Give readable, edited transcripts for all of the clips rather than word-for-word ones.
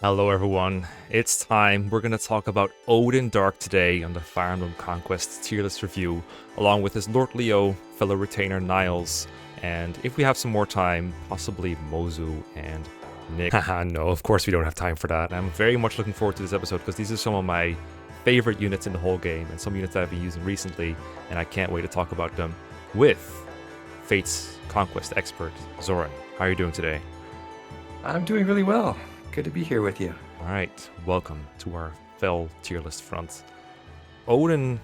Hello everyone, it's time. We're going to talk about Odin Dark today on the Fire Emblem Conquest tier list review, along with his Lord Leo, fellow retainer Niles, and if we have some more time, possibly Mozu and Nick. Haha, no, of course we don't have time for that. I'm very much looking forward to this episode because these are some of my favorite units in the whole game and some units that I've been using recently, and I can't wait to talk about them with Fate's Conquest expert, Zoran. How are you doing today? I'm doing really well. Good to be here with you. All right, welcome to our fell tier list front. Odin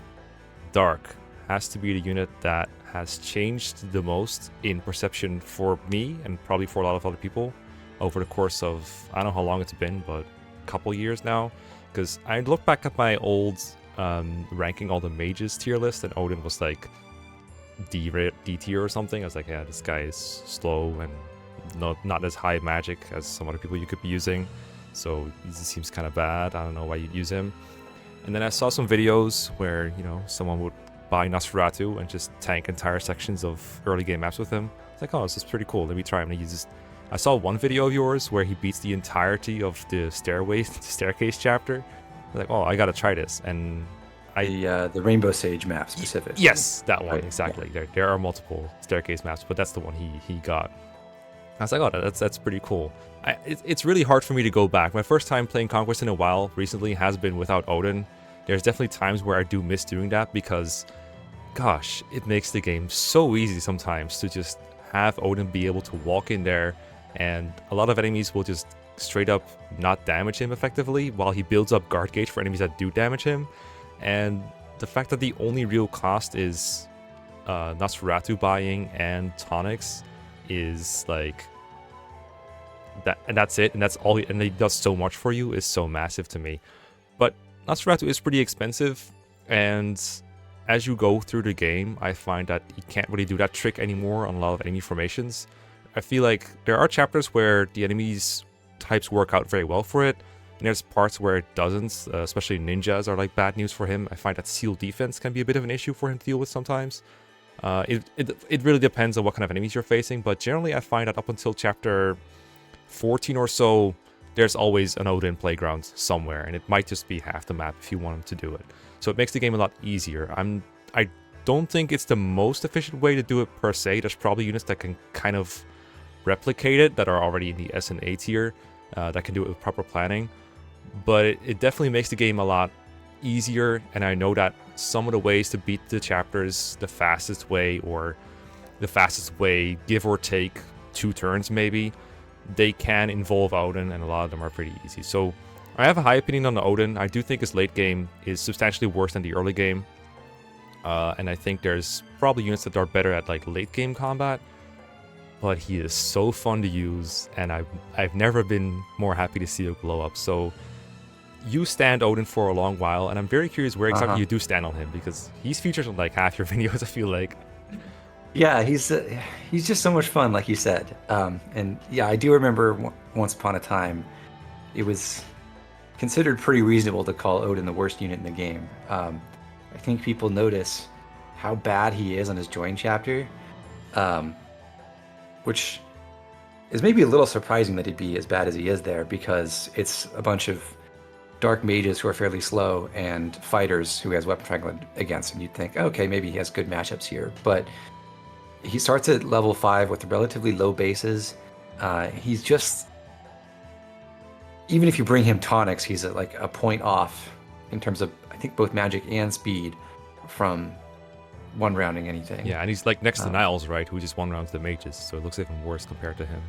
Dark has to be the unit that has changed the most in perception for me and probably for a lot of other people over the course of, I don't know how long it's been, but a couple years now. Because I look back at my old ranking all the mages tier list, and Odin was like D tier or something. I was like, yeah, this guy is slow and not as high magic as some other people you could be using, so he seems kind of bad. I don't know why you'd use him. And then I saw some videos where, you know, someone would buy Nosferatu and just tank entire sections of early game maps with him. It's like, oh, this is pretty cool. Let me try him. And he uses. I saw one video of yours where he beats the entirety of the staircase chapter. I was like, oh, I gotta try this. And The Rainbow Sage map specifically. yes, that one, Right, exactly. Yeah. There are multiple staircase maps, but that's the one he got. I was like, oh, that's pretty cool. It's really hard for me to go back. My first time playing Conquest in a while recently has been without Odin. There's definitely times where I do miss doing that because, gosh, it makes the game so easy sometimes to just have Odin be able to walk in there, and a lot of enemies will just straight up not damage him effectively while he builds up guard gauge for enemies that do damage him. And the fact that the only real cost is Nosferatu buying and tonics is like that, and that's it, and that's all, and he does so much for you, is so massive to me. But Nosferatu is pretty expensive, and as you go through the game, I find that you can't really do that trick anymore on a lot of enemy formations. I feel like there are chapters where the enemies types work out very well for it, and there's parts where it doesn't, especially ninjas are like bad news for him. I find that seal defense can be a bit of an issue for him to deal with sometimes. It really depends on what kind of enemies you're facing, but generally I find that up until chapter 14 or so, there's always an Odin playground somewhere, and it might just be half the map if you want him to do it. So it makes the game a lot easier. I don't think it's the most efficient way to do it per se. There's probably units that can kind of replicate it that are already in the S and A tier that can do it with proper planning, but it definitely makes the game a lot easier. And I know that some of the ways to beat the chapters the fastest way, or the fastest way give or take 2 turns maybe, they can involve Odin, and a lot of them are pretty easy. So I have a high opinion on the Odin. I do think his late game is substantially worse than the early game, and I think there's probably units that are better at like late game combat, but he is so fun to use, and I've never been more happy to see it blow up. So you stand Odin for a long while, and I'm very curious where exactly you do stand on him, because he's featured on like half your videos, I feel like. Yeah, he's just so much fun, like you said. And yeah, I do remember once upon a time, it was considered pretty reasonable to call Odin the worst unit in the game. I think people notice how bad he is on his join chapter, which is maybe a little surprising that he'd be as bad as he is there, because it's a bunch of dark mages who are fairly slow and fighters who he has weapon triangle against, and you'd think, okay, maybe he has good matchups here. But he starts at level 5 with relatively low bases. He's just, even if you bring him tonics, he's at like a point off in terms of, I think, both magic and speed from one rounding anything. Yeah, and he's like next to Niles, right, who just one rounds the mages, so it looks even worse compared to him.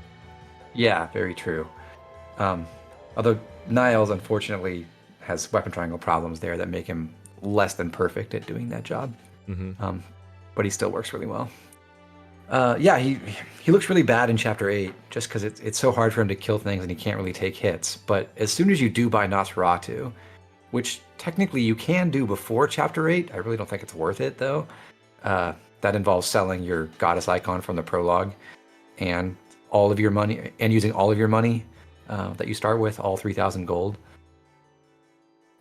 Yeah, very true. Although Niles, unfortunately, has weapon triangle problems there that make him less than perfect at doing that job. But he still works really well. Yeah, he looks really bad in Chapter 8, just because it's so hard for him to kill things and he can't really take hits. But as soon as you do buy Nosferatu, which technically you can do before Chapter 8, I really don't think it's worth it, though. That involves selling your goddess icon from the prologue and all of your money, and using all of your money that you start with, all 3,000 gold,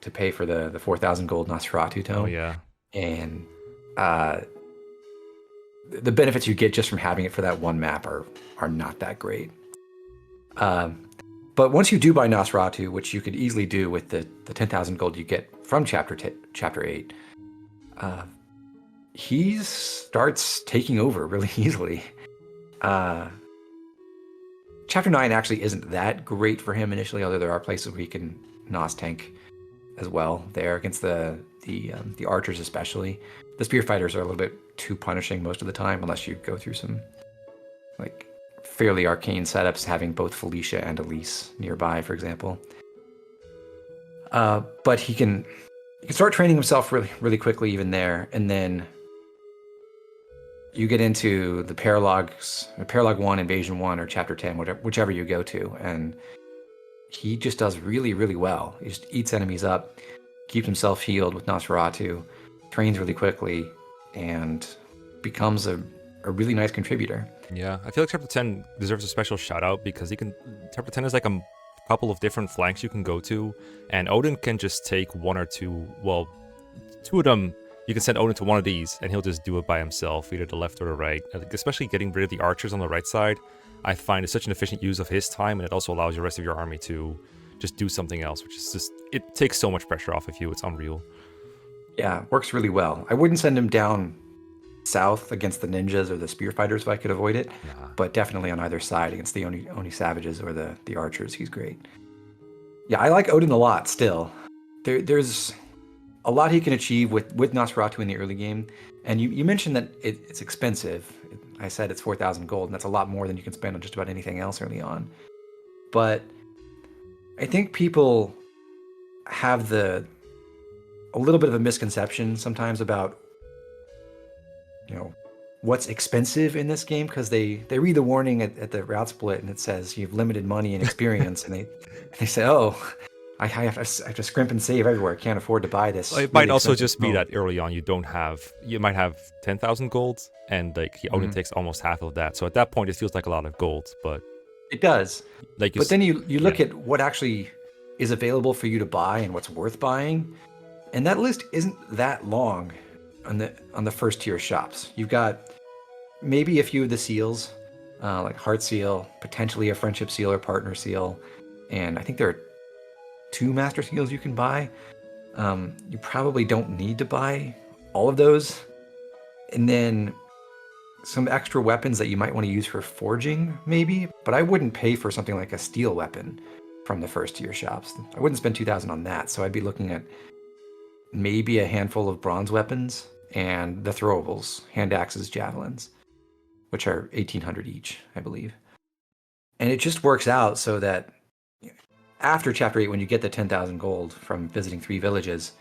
to pay for the 4,000 gold Nosferatu tome. Oh yeah. And the benefits you get just from having it for that one map are not that great. But once you do buy Nosferatu, which you could easily do with the 10,000 gold you get from chapter 8, he starts taking over really easily. Chapter 9 actually isn't that great for him initially, although there are places where he can Nos tank as well there against the archers especially. The spear fighters are a little bit too punishing most of the time unless you go through some like fairly arcane setups, having both Felicia and Elise nearby, for example. But he can start training himself really quickly even there, and then you get into the Paralog 1, Invasion 1, or Chapter 10, whichever you go to, and he just does really, really well. He just eats enemies up, keeps himself healed with Nosferatu, trains really quickly, and becomes a really nice contributor. Yeah, I feel like Chapter 10 deserves a special shout out because Chapter 10 is like a couple of different flanks you can go to, and Odin can just take one or two, well, two of them. You can send Odin to one of these, and he'll just do it by himself, either the left or the right. Especially getting rid of the archers on the right side, I find is such an efficient use of his time, and it also allows the rest of your army to just do something else, which is just, it takes so much pressure off of you. It's unreal. Yeah, works really well. I wouldn't send him down south against the ninjas or the spear fighters if I could avoid it, but definitely on either side against the Oni savages or the archers, he's great. Yeah, I like Odin a lot still. There's a lot he can achieve with Nosferatu in the early game, and you mentioned that it's expensive. I said it's 4,000 gold, and that's a lot more than you can spend on just about anything else early on. But I think people have a little bit of a misconception sometimes about what's expensive in this game, because they read the warning at the route split and it says you have limited money and experience, and they say, oh, I have to scrimp and save everywhere. Can't afford to buy this. It might also just be that early on you might have 10,000 gold, and he only takes almost half of that. So at that point, it feels like a lot of gold, but it does. But then you look at what actually is available for you to buy and what's worth buying, and that list isn't that long on the first tier shops. You've got maybe a few of the seals, like Heart Seal, potentially a Friendship Seal or Partner Seal, and I think there are 2 Master Seals you can buy. You probably don't need to buy all of those. And then some extra weapons that you might want to use for forging, maybe, but I wouldn't pay for something like a steel weapon from the first tier shops. I wouldn't spend 2,000 on that, so I'd be looking at maybe a handful of bronze weapons and the throwables, hand axes, javelins, which are 1,800 each, I believe. And it just works out so that after Chapter 8, when you get the 10,000 gold from visiting 3 villages,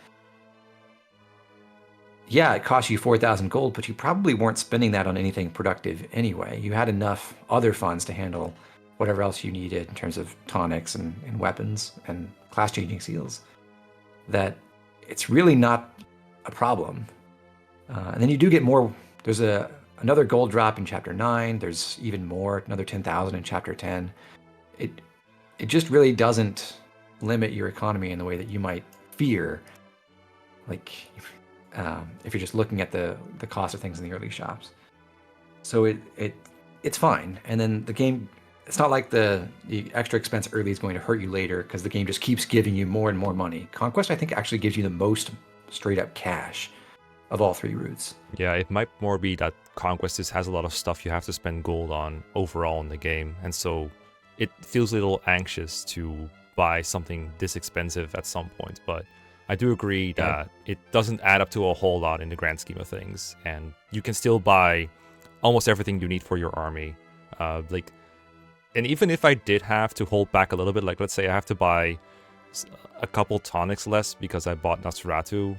yeah, it costs you 4,000 gold, but you probably weren't spending that on anything productive anyway. You had enough other funds to handle whatever else you needed in terms of tonics and weapons and class-changing seals, that it's really not a problem. And then you do get more. There's another gold drop in Chapter 9. There's even more, another 10,000 in Chapter 10. It just really doesn't limit your economy in the way that you might fear, like if you're just looking at the cost of things in the early shops. So it's fine. And then the game, it's not like the extra expense early is going to hurt you later, because the game just keeps giving you more and more money. Conquest, I think, actually gives you the most straight up cash of all 3 routes. Yeah, it might more be that Conquest has a lot of stuff you have to spend gold on overall in the game, and so it feels a little anxious to buy something this expensive at some point. But I do agree that it doesn't add up to a whole lot in the grand scheme of things, and you can still buy almost everything you need for your army. And even if I did have to hold back a little bit, like let's say I have to buy a couple tonics less because I bought Nosferatu,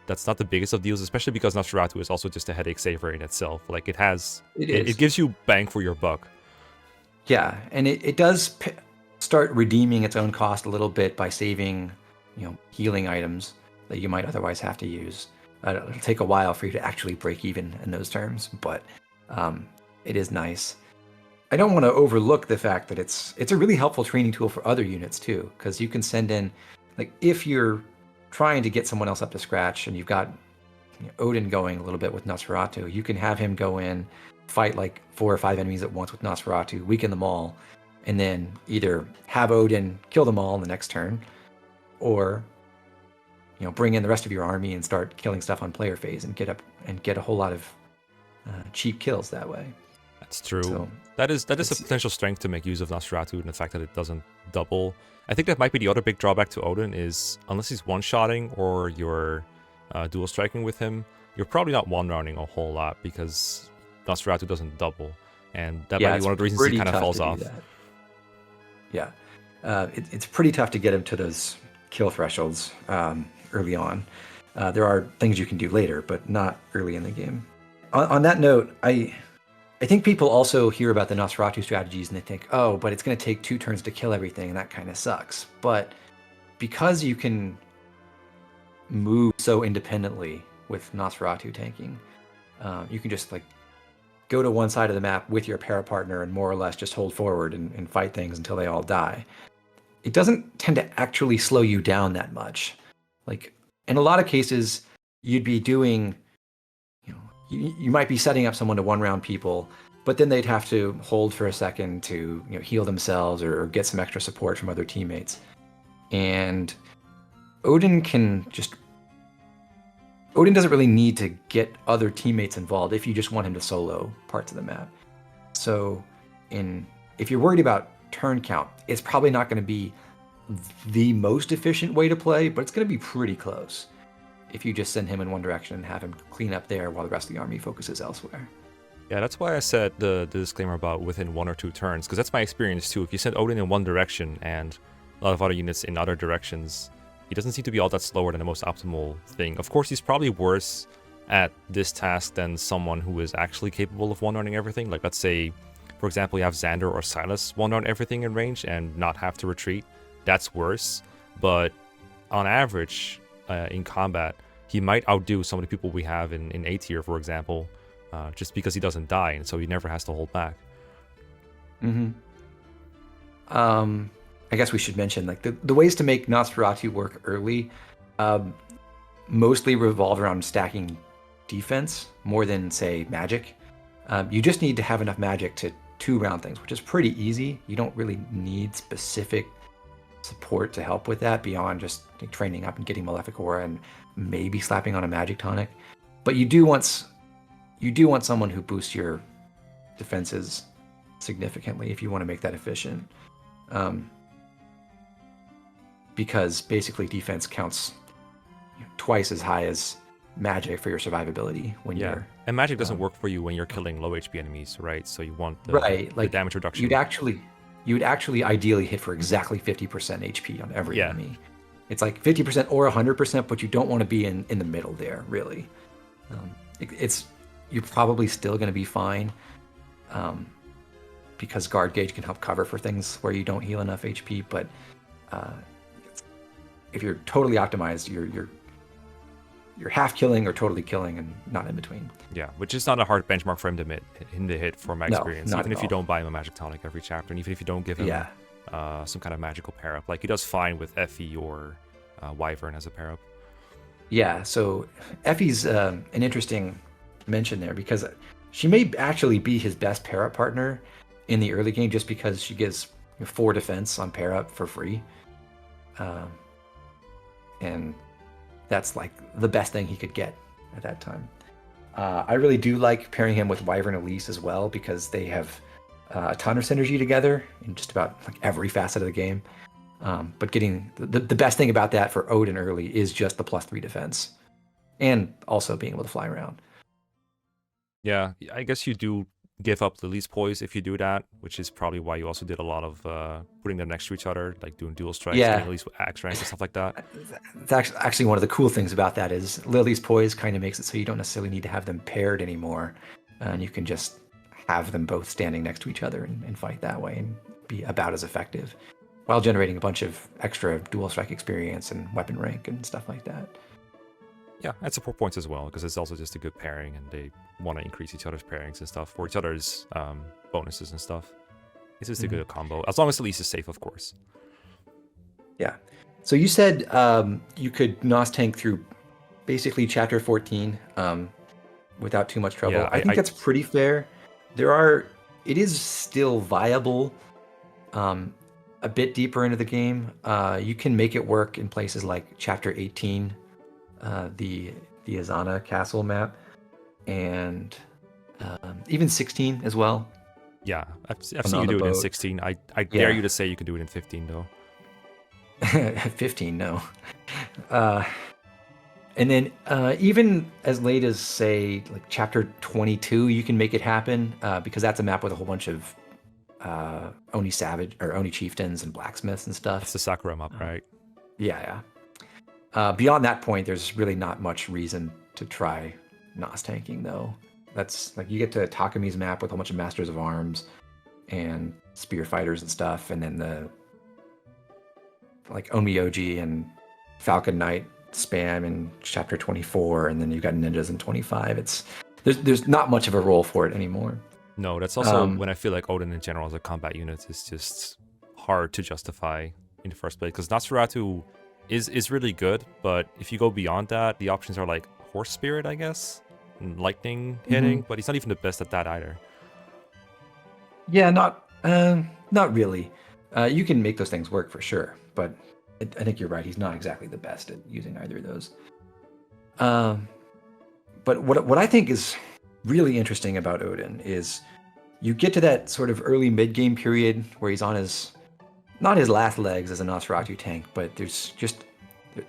that's not the biggest of deals, especially because Nosferatu is also just a headache saver in itself. Like it gives you bang for your buck. Yeah, and it does start redeeming its own cost a little bit by saving, healing items that you might otherwise have to use. It'll take a while for you to actually break even in those terms, but it is nice. I don't want to overlook the fact that it's a really helpful training tool for other units too, because you can send in, like, if you're trying to get someone else up to scratch and you've got Odin going a little bit with Nosferatu, you can have him go in, fight like 4 or 5 enemies at once with Nosferatu, weaken them all, and then either have Odin kill them all in the next turn, or bring in the rest of your army and start killing stuff on player phase and get a whole lot of cheap kills that way. That's true. So that is a potential strength to make use of Nosferatu, and the fact that it doesn't double. I think that might be the other big drawback to Odin is unless he's one-shotting or you're dual striking with him, you're probably not one-rounding a whole lot because Nosferatu doesn't double, and that might be one of the reasons he kind of falls off. Yeah, it's pretty tough to get him to those kill thresholds early on. There are things you can do later, but not early in the game. On that note, I think people also hear about the Nosferatu strategies and they think, oh, but it's going to take 2 turns to kill everything, and that kind of sucks. But because you can move so independently with Nosferatu tanking, you can just like go to one side of the map with your para partner and more or less just hold forward and fight things until they all die. It doesn't tend to actually slow you down that much. Like in a lot of cases, you'd be doing, you might be setting up someone to one-round people, but then they'd have to hold for a second to heal themselves or get some extra support from other teammates. And Odin doesn't really need to get other teammates involved if you just want him to solo parts of the map. So if you're worried about turn count, it's probably not going to be the most efficient way to play, but it's going to be pretty close if you just send him in one direction and have him clean up there while the rest of the army focuses elsewhere. Yeah, that's why I said the disclaimer about within 1 or 2 turns, because that's my experience too. If you send Odin in one direction and a lot of other units in other directions, he doesn't seem to be all that slower than the most optimal thing. Of course, he's probably worse at this task than someone who is actually capable of one-running everything. Like, let's say, for example, you have Xander or Silas one-run everything in range and not have to retreat. That's worse. But on average, in combat, he might outdo some of the people we have in A tier, for example, just because he doesn't die, and so he never has to hold back. I guess we should mention like the ways to make Nosferatu work early mostly revolve around stacking defense more than, say, magic. You just need to have enough magic to 2-round things, which is pretty easy. You don't really need specific support to help with that beyond just training up and getting Malefic Aura and maybe slapping on a magic tonic. But you do want someone who boosts your defenses significantly if you want to make that efficient. Because basically defense counts twice as high as magic for your survivability when you're... And magic doesn't work for you when you're killing low HP enemies, right? So you want the damage reduction. You would actually ideally hit for exactly 50% HP on every enemy. It's like 50% or 100%, but you don't want to be in the middle there, really. You're probably still going to be fine because guard gauge can help cover for things where you don't heal enough HP, but if you're totally optimized, you're half killing or totally killing and not in between. Yeah, which is not a hard benchmark for him to hit from my experience. Not even if at you all. don't buy him a magic tonic every chapter, and even if you don't give him some kind of magical pair up, like he does fine with Effie or Wyvern as a pair up. Yeah, so Effie's an interesting mention there because she may actually be his best pair up partner in the early game just because she gives 4 defense on pair up for free. And that's like the best thing he could get at that time. I really do like pairing him with Wyvern Elise as well because they have a ton of synergy together in just about like every facet of the game. But getting the best thing about that for Odin early is just the +3 defense and also being able to fly around. Yeah, I guess you do give up the least poise if you do that, which is probably why you also did a lot of putting them next to each other, like doing dual strikes, at least with axe ranks and stuff like that. That's actually one of the cool things about that is Lily's poise kind of makes it so you don't necessarily need to have them paired anymore, and you can just have them both standing next to each other and fight that way and be about as effective, while generating a bunch of extra dual strike experience and weapon rank and stuff like that. Yeah, and support points as well, because it's also just a good pairing, and they want to increase each other's pairings and stuff for each other's bonuses and stuff. It's just a good combo, as long as Elise is safe, of course. Yeah. So you said you could NOS tank through basically Chapter 14 without too much trouble. Yeah, I think that's pretty fair. It is still viable A bit deeper into the game, you can make it work in places like Chapter 18, the Azana Castle map, and even 16 as well. Yeah, I've seen you do it in 16. I dare you to say you can do it in 15 though. 15, no. And then even as late as, say, like Chapter 22, you can make it happen because that's a map with a whole bunch of Oni Savage or Oni chieftains and blacksmiths and stuff. It's the Sakura map, right? Yeah. Beyond that point, there's really not much reason to try Nos tanking, though. That's like you get to Takami's map with a whole bunch of Masters of Arms and spear fighters and stuff, and then the like Onmyoji and Falcon Knight spam in Chapter 24, and then you've got ninjas in 25. There's not much of a role for it anymore. No, that's also when I feel like Odin in general as a combat unit is just hard to justify in the first place, because Nosferatu is really good, but if you go beyond that, the options are like Horse Spirit, I guess, and lightning hitting, but he's not even the best at that either. Yeah, not really. You can make those things work for sure, but I think you're right. He's not exactly the best at using either of those. But what I think is really interesting about Odin is you get to that sort of early mid-game period where he's on not his last legs as a Nosferatu tank, but there's just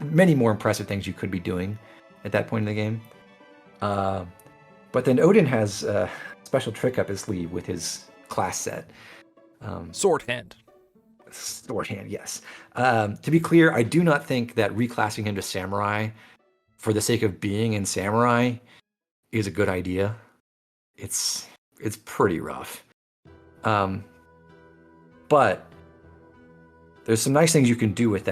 many more impressive things you could be doing at that point in the game. But then Odin has a special trick up his sleeve with his class set. Sword hand. Sword hand, yes. To be clear, I do not think that reclassing him to Samurai for the sake of being in Samurai is a good idea. It's pretty rough. But there's some nice things you can do with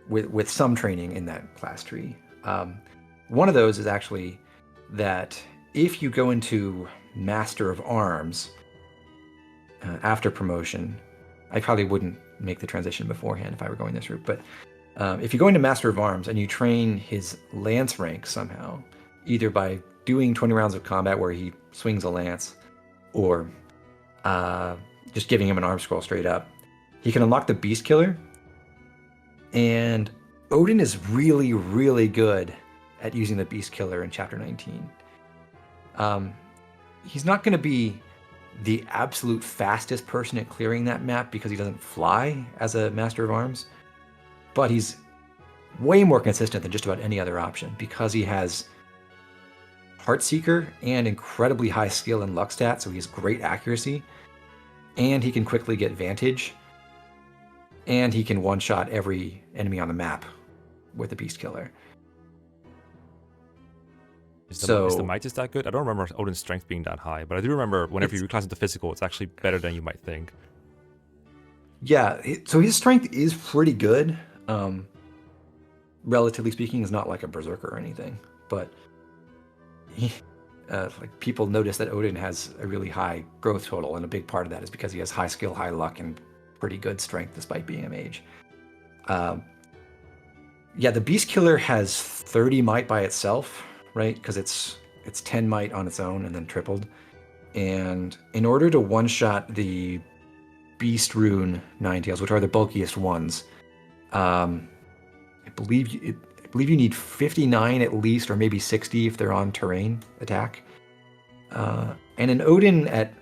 with some training in that class tree. One of those is actually that if you go into Master of Arms after promotion, I probably wouldn't make the transition beforehand if I were going this route, but if you go into Master of Arms and you train his lance rank somehow, either by doing 20 rounds of combat where he swings a lance, or just giving him an arm scroll straight up, he can unlock the Beast Killer. And Odin is really, really good at using the Beast Killer in Chapter 19. He's not going to be the absolute fastest person at clearing that map because he doesn't fly as a Master of Arms, but he's way more consistent than just about any other option because he has Heartseeker and incredibly high skill and luck stat, so he has great accuracy, and he can quickly get Vantage, and he can one-shot every enemy on the map with the Beast Killer. Is the might just that good? I don't remember Odin's strength being that high, but I do remember whenever you reclass into physical, it's actually better than you might think. Yeah, so his strength is pretty good. Relatively speaking, is not like a berserker or anything, but like people notice that Odin has a really high growth total, and a big part of that is because he has high skill, high luck, and pretty good strength despite being a mage. Yeah, the Beast Killer has 30 might by itself, right? Because it's 10 might on its own and then tripled. And in order to one-shot the Beast Rune Ninetales, which are the bulkiest ones, I believe you need 59 at least, or maybe 60 if they're on terrain attack. And an Odin at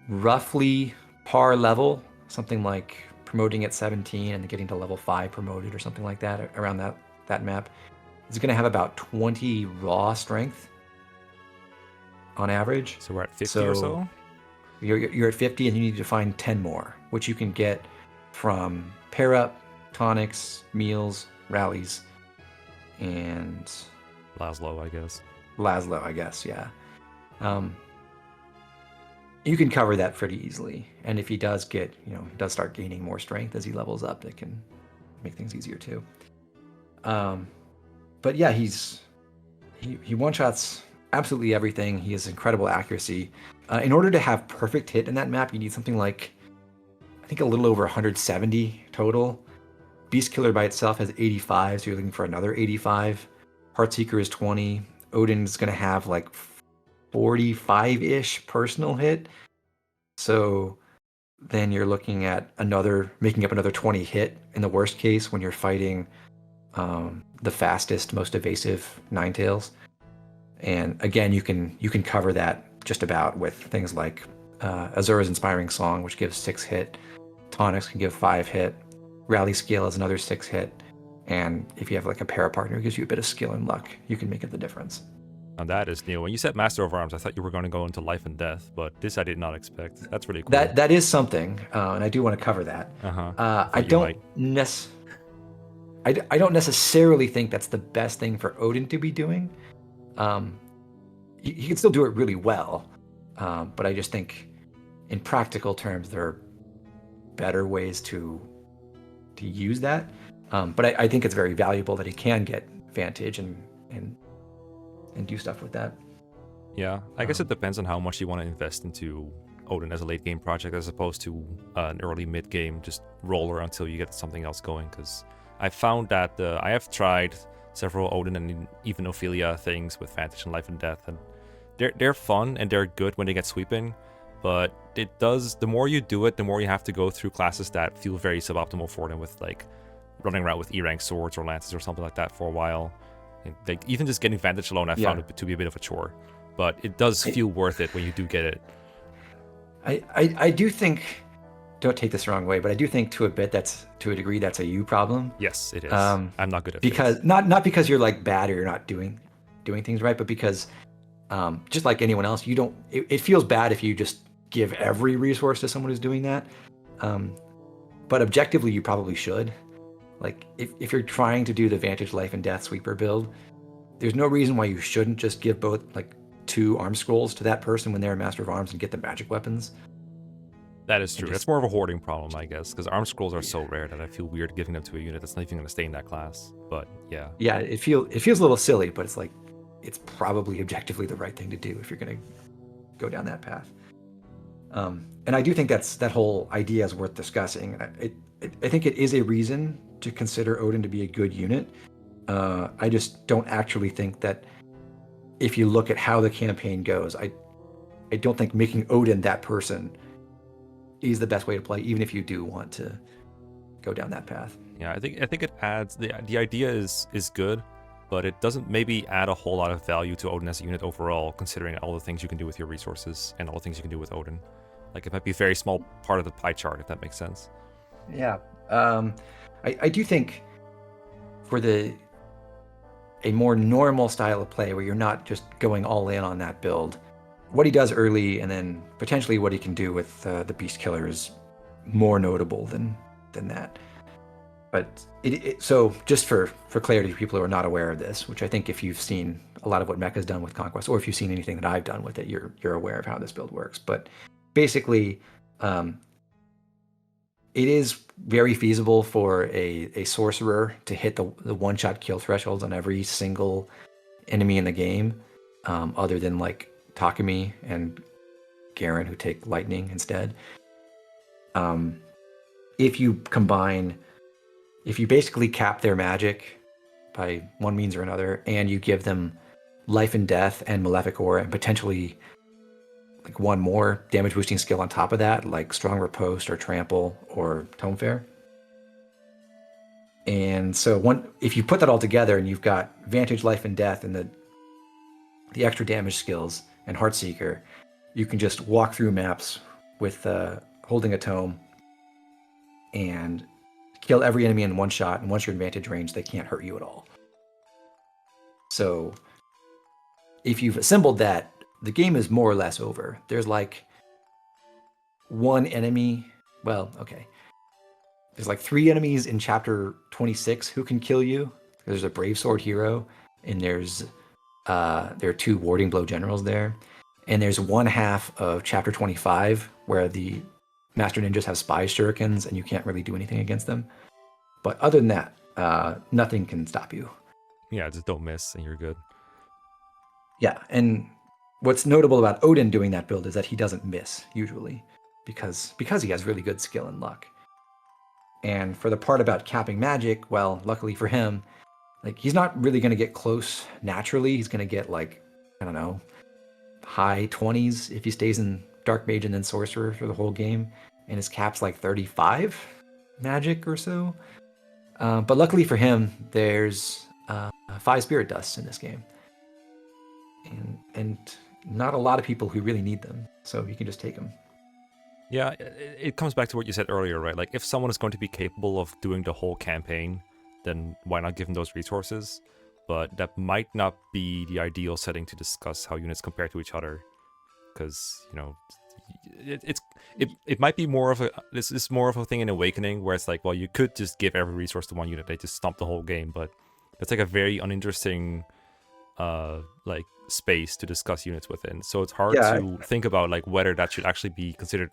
roughly par level, something like promoting at 17 and getting to level 5 promoted or something like that around that map, is going to have about 20 raw strength on average. So we're at 50 or so? You're at 50 and you need to find 10 more, which you can get from pair up, tonics, meals, rallies, and Laszlo, I guess, yeah. You can cover that pretty easily, and if he does start gaining more strength as he levels up, it can make things easier too. But yeah, he one-shots absolutely everything. He has incredible accuracy. In order to have perfect hit in that map, you need something like, I think, a little over 170 total. Beast Killer by itself has 85, so you're looking for another 85. Heartseeker is 20. Odin's going to have like 45-ish personal hit. So then you're looking at making up another 20 hit in the worst case when you're fighting the fastest, most evasive Ninetales. And again, you can cover that just about with things like Azura's Inspiring Song, which gives 6 hit. Tonics can give 5 hit. Rally Scale is another 6 hit. And if you have like a para partner who gives you a bit of skill and luck, you can make up the difference. Now that is new. When you said Master of Arms, I thought you were going to go into life and death, but this I did not expect. That's really cool. That is something, and I do want to cover that. I don't necessarily think that's the best thing for Odin to be doing. He can still do it really well, but I just think, in practical terms, there are better ways to use that. But I think it's very valuable that he can get Vantage and do stuff with that. Yeah, I guess it depends on how much you want to invest into Odin as a late game project as opposed to an early mid game just roller until you get something else going. Because I found that I have tried several Odin and even Ophelia things with Vantage and Life and Death, and they're fun and they're good when they get sweeping. But the more you do it, the more you have to go through classes that feel very suboptimal for them, with like running around with E-rank swords or lances or something like that for a while. Like, even just getting Vantage alone, I found it to be a bit of a chore. But it does feel worth it when you do get it. I do think, don't take this the wrong way, but I do think to a degree that's a you problem. Yes, it is. I'm not good at because this. Not because you're like bad or you're not doing things right, but because just like anyone else, it feels bad if you just give every resource to someone who's doing that. But objectively, you probably should. Like, if you're trying to do the Vantage Life and Death sweeper build, there's no reason why you shouldn't just give both like 2 arm scrolls to that person when they're a Master of Arms and get the magic weapons. That is true. That's more of a hoarding problem, I guess, because arm scrolls are so rare that I feel weird giving them to a unit that's not even going to stay in that class. But yeah. Yeah, it feels a little silly, but it's like, it's probably objectively the right thing to do if you're going to go down that path. And I do think that whole idea is worth discussing. I think it is a reason to consider Odin to be a good unit. I just don't actually think that if you look at how the campaign goes, I don't think making Odin that person is the best way to play, even if you do want to go down that path. Yeah, I think it adds, the idea is good, but it doesn't maybe add a whole lot of value to Odin as a unit overall, considering all the things you can do with your resources and all the things you can do with Odin. Like, it might be a very small part of the pie chart, if that makes sense. Yeah. I do think for a more normal style of play where you're not just going all in on that build, what he does early and then potentially what he can do with the Beast Killer is more notable than that. But so just for clarity for people who are not aware of this, which I think if you've seen a lot of what Mecca's done with Conquest, or if you've seen anything that I've done with it, you're aware of how this build works. But basically, it is very feasible for a sorcerer to hit the one-shot kill thresholds on every single enemy in the game, other than like Takumi and Garen, who take lightning instead. If you basically cap their magic by one means or another, and you give them Life and Death and Malefic Aura, and potentially like one more damage boosting skill on top of that, like Strong Riposte or Trample or Tome Fair. And so if you put that all together and you've got Vantage, Life and Death, and the extra damage skills and Heartseeker, you can just walk through maps with holding a tome and kill every enemy in one shot, and once you're in Vantage range, they can't hurt you at all. So if you've assembled that, the game is more or less over. There's like one enemy. Well, okay. There's like 3 enemies in chapter 26 who can kill you. There's a Brave Sword hero, and there are 2 Warding Blow generals there. And there's one half of chapter 25 where the Master Ninjas have spy shurikens and you can't really do anything against them. But other than that, nothing can stop you. Yeah, just don't miss and you're good. Yeah, and what's notable about Odin doing that build is that he doesn't miss usually because he has really good skill and luck. And for the part about capping magic, well, luckily for him, like, he's not really going to get close naturally. He's going to get like, I don't know, high 20s if he stays in Dark Mage and then Sorcerer for the whole game, and his cap's like 35 magic or so. But luckily for him, there's 5 Spirit Dusts in this game, and not a lot of people who really need them, so you can just take them. Yeah, it comes back to what you said earlier, right? Like, if someone is going to be capable of doing the whole campaign, then why not give them those resources? But that might not be the ideal setting to discuss how units compare to each other, because it might be more of a this is more of a thing in Awakening where it's like, well, you could just give every resource to one unit, they just stomp the whole game, but it's like a very uninteresting like space to discuss units within. So it's hard to think about like whether that should actually be considered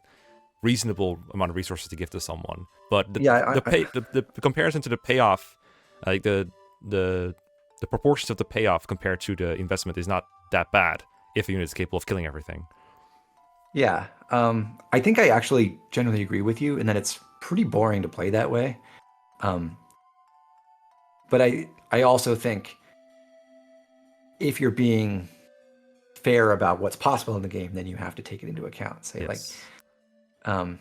reasonable amount of resources to give to someone. But the comparison to the payoff, like the proportions of the payoff compared to the investment is not that bad if a unit is capable of killing everything. Yeah, I think I actually generally agree with you, and that it's pretty boring to play that way. But I also think if you're being fair about what's possible in the game, then you have to take it into account. Say, yes. And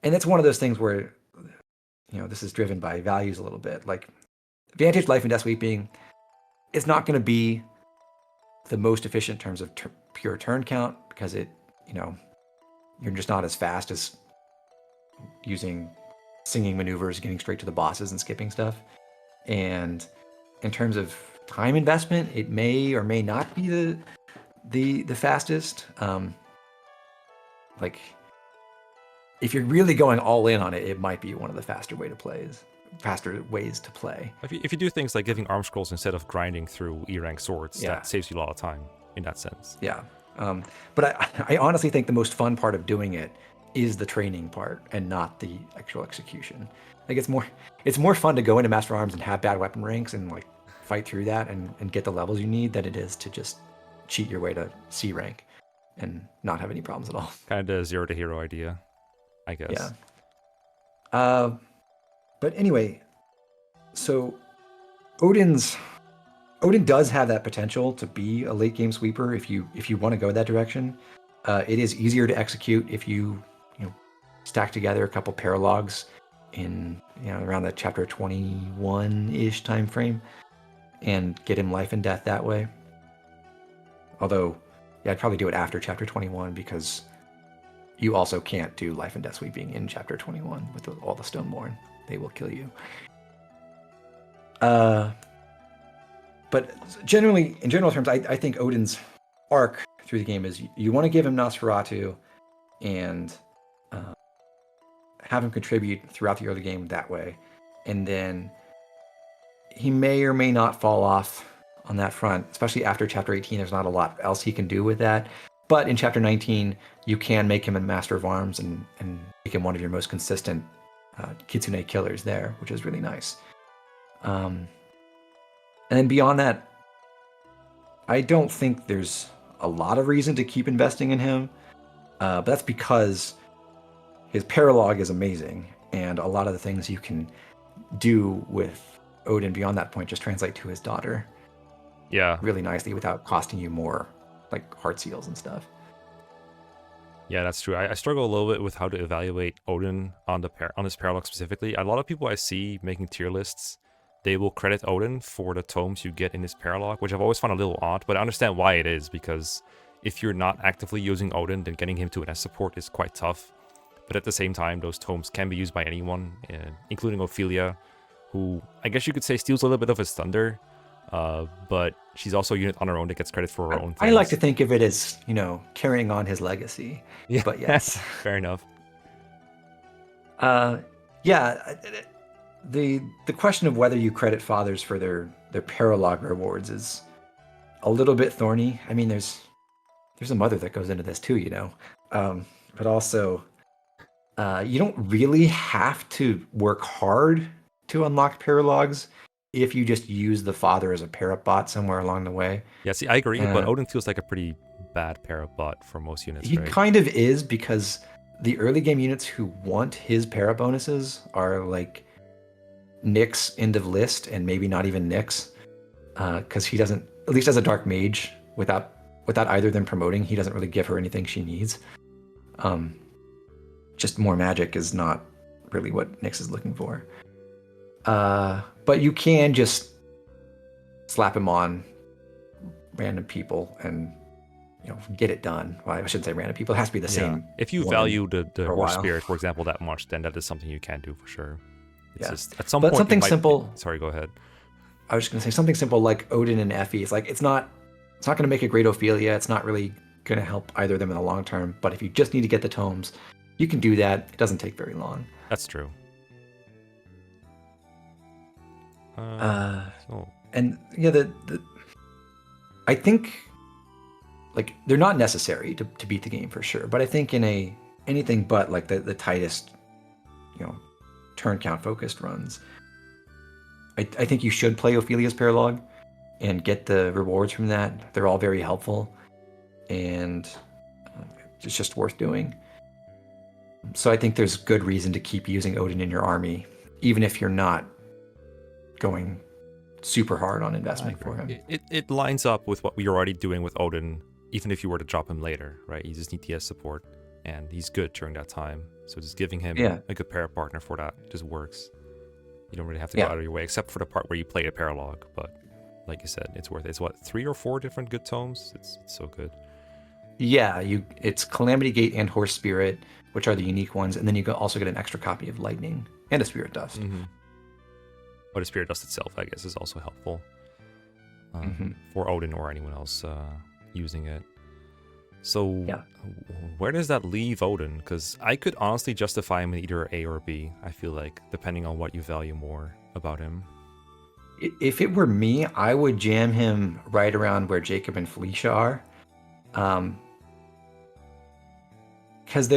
it's one of those things where, this is driven by values a little bit. Like, Vantage Life and Death Sweeping is not going to be the most efficient in terms of pure turn count, because you're just not as fast as using singing maneuvers, getting straight to the bosses and skipping stuff. And in terms of time investment, it may or may not be the fastest. Like, if you're really going all in on it, it might be one of the faster ways to play. If you do things like giving arm scrolls instead of grinding through E-rank swords, that saves you a lot of time in that sense. Yeah. But I honestly think the most fun part of doing it is the training part and not the actual execution. Like, it's more fun to go into Master Arms and have bad weapon ranks and like fight through that and get the levels you need than it is to just cheat your way to C rank and not have any problems at all. Kind of zero to hero idea, I guess. Yeah. But anyway, so Odin does have that potential to be a late game sweeper if you want to go that direction. It is easier to execute if you stack together a couple paralogs in around the chapter 21-ish time frame and get him life and death that way. Although, I'd probably do it after chapter 21, because you also can't do life and death sweeping in chapter 21 with all the Stoneborn. They will kill you. But in general terms, I think Odin's arc through the game is you want to give him Nosferatu and have him contribute throughout the early game that way. And then he may or may not fall off on that front, especially after chapter 18. There's not a lot else he can do with that. But in chapter 19, you can make him a Master of Arms and make him one of your most consistent Kitsune killers there, which is really nice. And then beyond that, I don't think there's a lot of reason to keep investing in him. But that's because his paralog is amazing, and a lot of the things you can do with Odin beyond that point just translate to his daughter. Yeah. Really nicely without costing you more, like heart seals and stuff. Yeah, that's true. I struggle a little bit with how to evaluate Odin on his paralog specifically. A lot of people I see making tier lists, they will credit Odin for the tomes you get in his paralog, which I've always found a little odd, but I understand why it is, because if you're not actively using Odin, then getting him to an S support is quite tough. But at the same time, those tomes can be used by anyone, including Ophelia, who I guess you could say steals a little bit of his thunder, but she's also a unit on her own that gets credit for her own things. I like to think of it as, carrying on his legacy. Yeah, but yes. Fair enough. Yeah, the question of whether you credit fathers for their paralog rewards is a little bit thorny. I mean, there's a mother that goes into this too, but also you don't really have to work hard to unlock paralogs if you just use the father as a parabot somewhere along the way. Yeah, see, I agree, but Odin feels like a pretty bad parabot for most units. He kind of is, because the early game units who want his para bonuses are like Nyx end of list, and maybe not even Nyx, because he doesn't, at least as a dark mage, without without either of them promoting, he doesn't really give her anything she needs. Just more magic is not really what Nyx is looking for. But you can just slap him on random people and get it done. Well, I shouldn't say random people. It has to be the same. If you value the horse spirit, for example, that much, then that is something you can do for sure. It's just at some point. Something simple. Sorry, go ahead. I was just gonna say something simple like Odin and Effie. It's like it's not gonna make a great Ophelia. It's not really gonna help either of them in the long term. But if you just need to get the tomes, you can do that. It doesn't take very long. That's true. And yeah, I think like they're not necessary to beat the game for sure. But I think in anything but like the tightest, turn count focused runs, I think you should play Ophelia's Paralog and get the rewards from that. They're all very helpful, and it's just worth doing. So I think there's good reason to keep using Odin in your army, even if you're not going super hard on investment for him. It lines up with what we're already doing with Odin, even if you were to drop him later, right? You just need TS support, and he's good during that time. So just giving him a good para partner for that just works. You don't really have to go out of your way, except for the part where you play a Paralog. But like you said, it's worth it. It's what, 3 or 4 different good tomes? It's so good. Yeah, it's Calamity Gate and Horse Spirit, which are the unique ones, and then you also get an extra copy of Lightning and a Spirit Dust. Mm-hmm. But a Spirit Dust itself, I guess, is also helpful for Odin or anyone else using it. So where does that leave Odin? Because I could honestly justify him in either A or B, I feel like, depending on what you value more about him. If it were me, I would jam him right around where Jacob and Felicia are. Because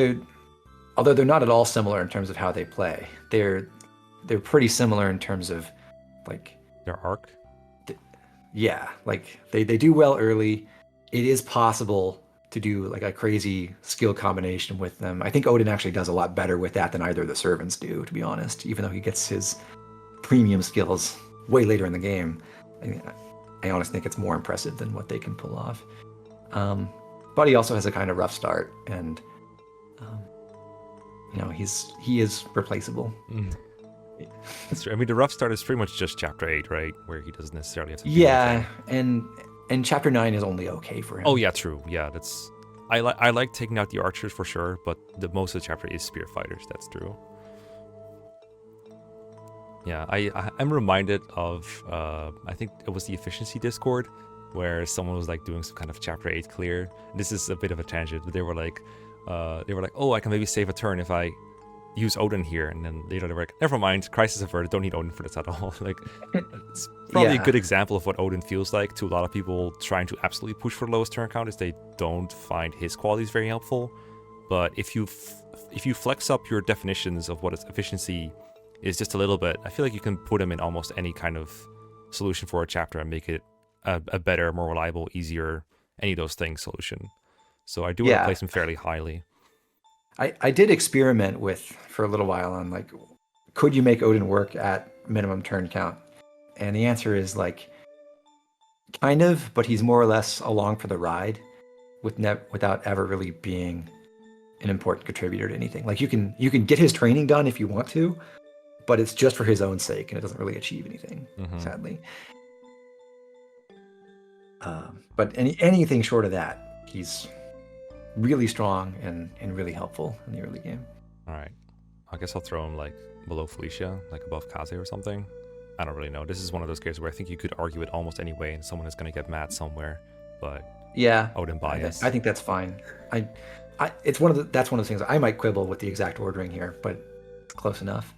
although they're not at all similar in terms of how they play, they're pretty similar in terms of like their arc. Like they do well early. It is possible to do like a crazy skill combination with them. I think Odin actually does a lot better with that than either of the servants do, to be honest, even though he gets his premium skills way later in the game. I honestly think it's more impressive than what they can pull off. But he also has a kind of rough start, and he is replaceable. That's true. I mean, the rough start is pretty much just chapter 8, right, where he doesn't necessarily have to do anything. And chapter 9 is only okay for him. Oh yeah, true. Yeah, I like taking out the archers for sure, but most of the chapter is spear fighters. That's true. Yeah, I'm reminded of I think it was the efficiency Discord where someone was like doing some kind of chapter 8 clear. This is a bit of a tangent, but they were like, oh, I can maybe save a turn if I use Odin here, and then later they were like, never mind, crisis averted, don't need Odin for this at all. Like, it's probably a good example of what Odin feels like to a lot of people trying to absolutely push for the lowest turn count, is they don't find his qualities very helpful. But if you flex up your definitions of what its efficiency is just a little bit, I feel like you can put him in almost any kind of solution for a chapter and make it a better, more reliable, easier, any of those things solution. So I do want to place him fairly highly. I did experiment for a little while on like, could you make Odin work at minimum turn count? And the answer is like, kind of, but he's more or less along for the ride without ever really being an important contributor to anything. Like you can get his training done if you want to, but it's just for his own sake, and it doesn't really achieve anything, sadly. But anything short of that, he's really strong and really helpful in the early game. All right. I guess I'll throw him like below Felicia, like above Kaze or something. I don't really know. This is one of those cases where I think you could argue it almost any way and someone is going to get mad somewhere. But Odin bias. I think that's fine. That's one of the things I might quibble with the exact ordering here, but it's close enough.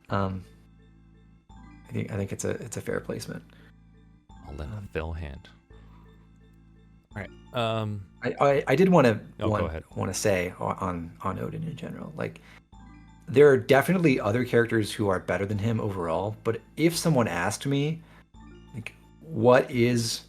I think it's a fair placement. I'll lend a fill hand. All right. I did want to say on Odin in general, like there are definitely other characters who are better than him overall. But if someone asked me, like, what is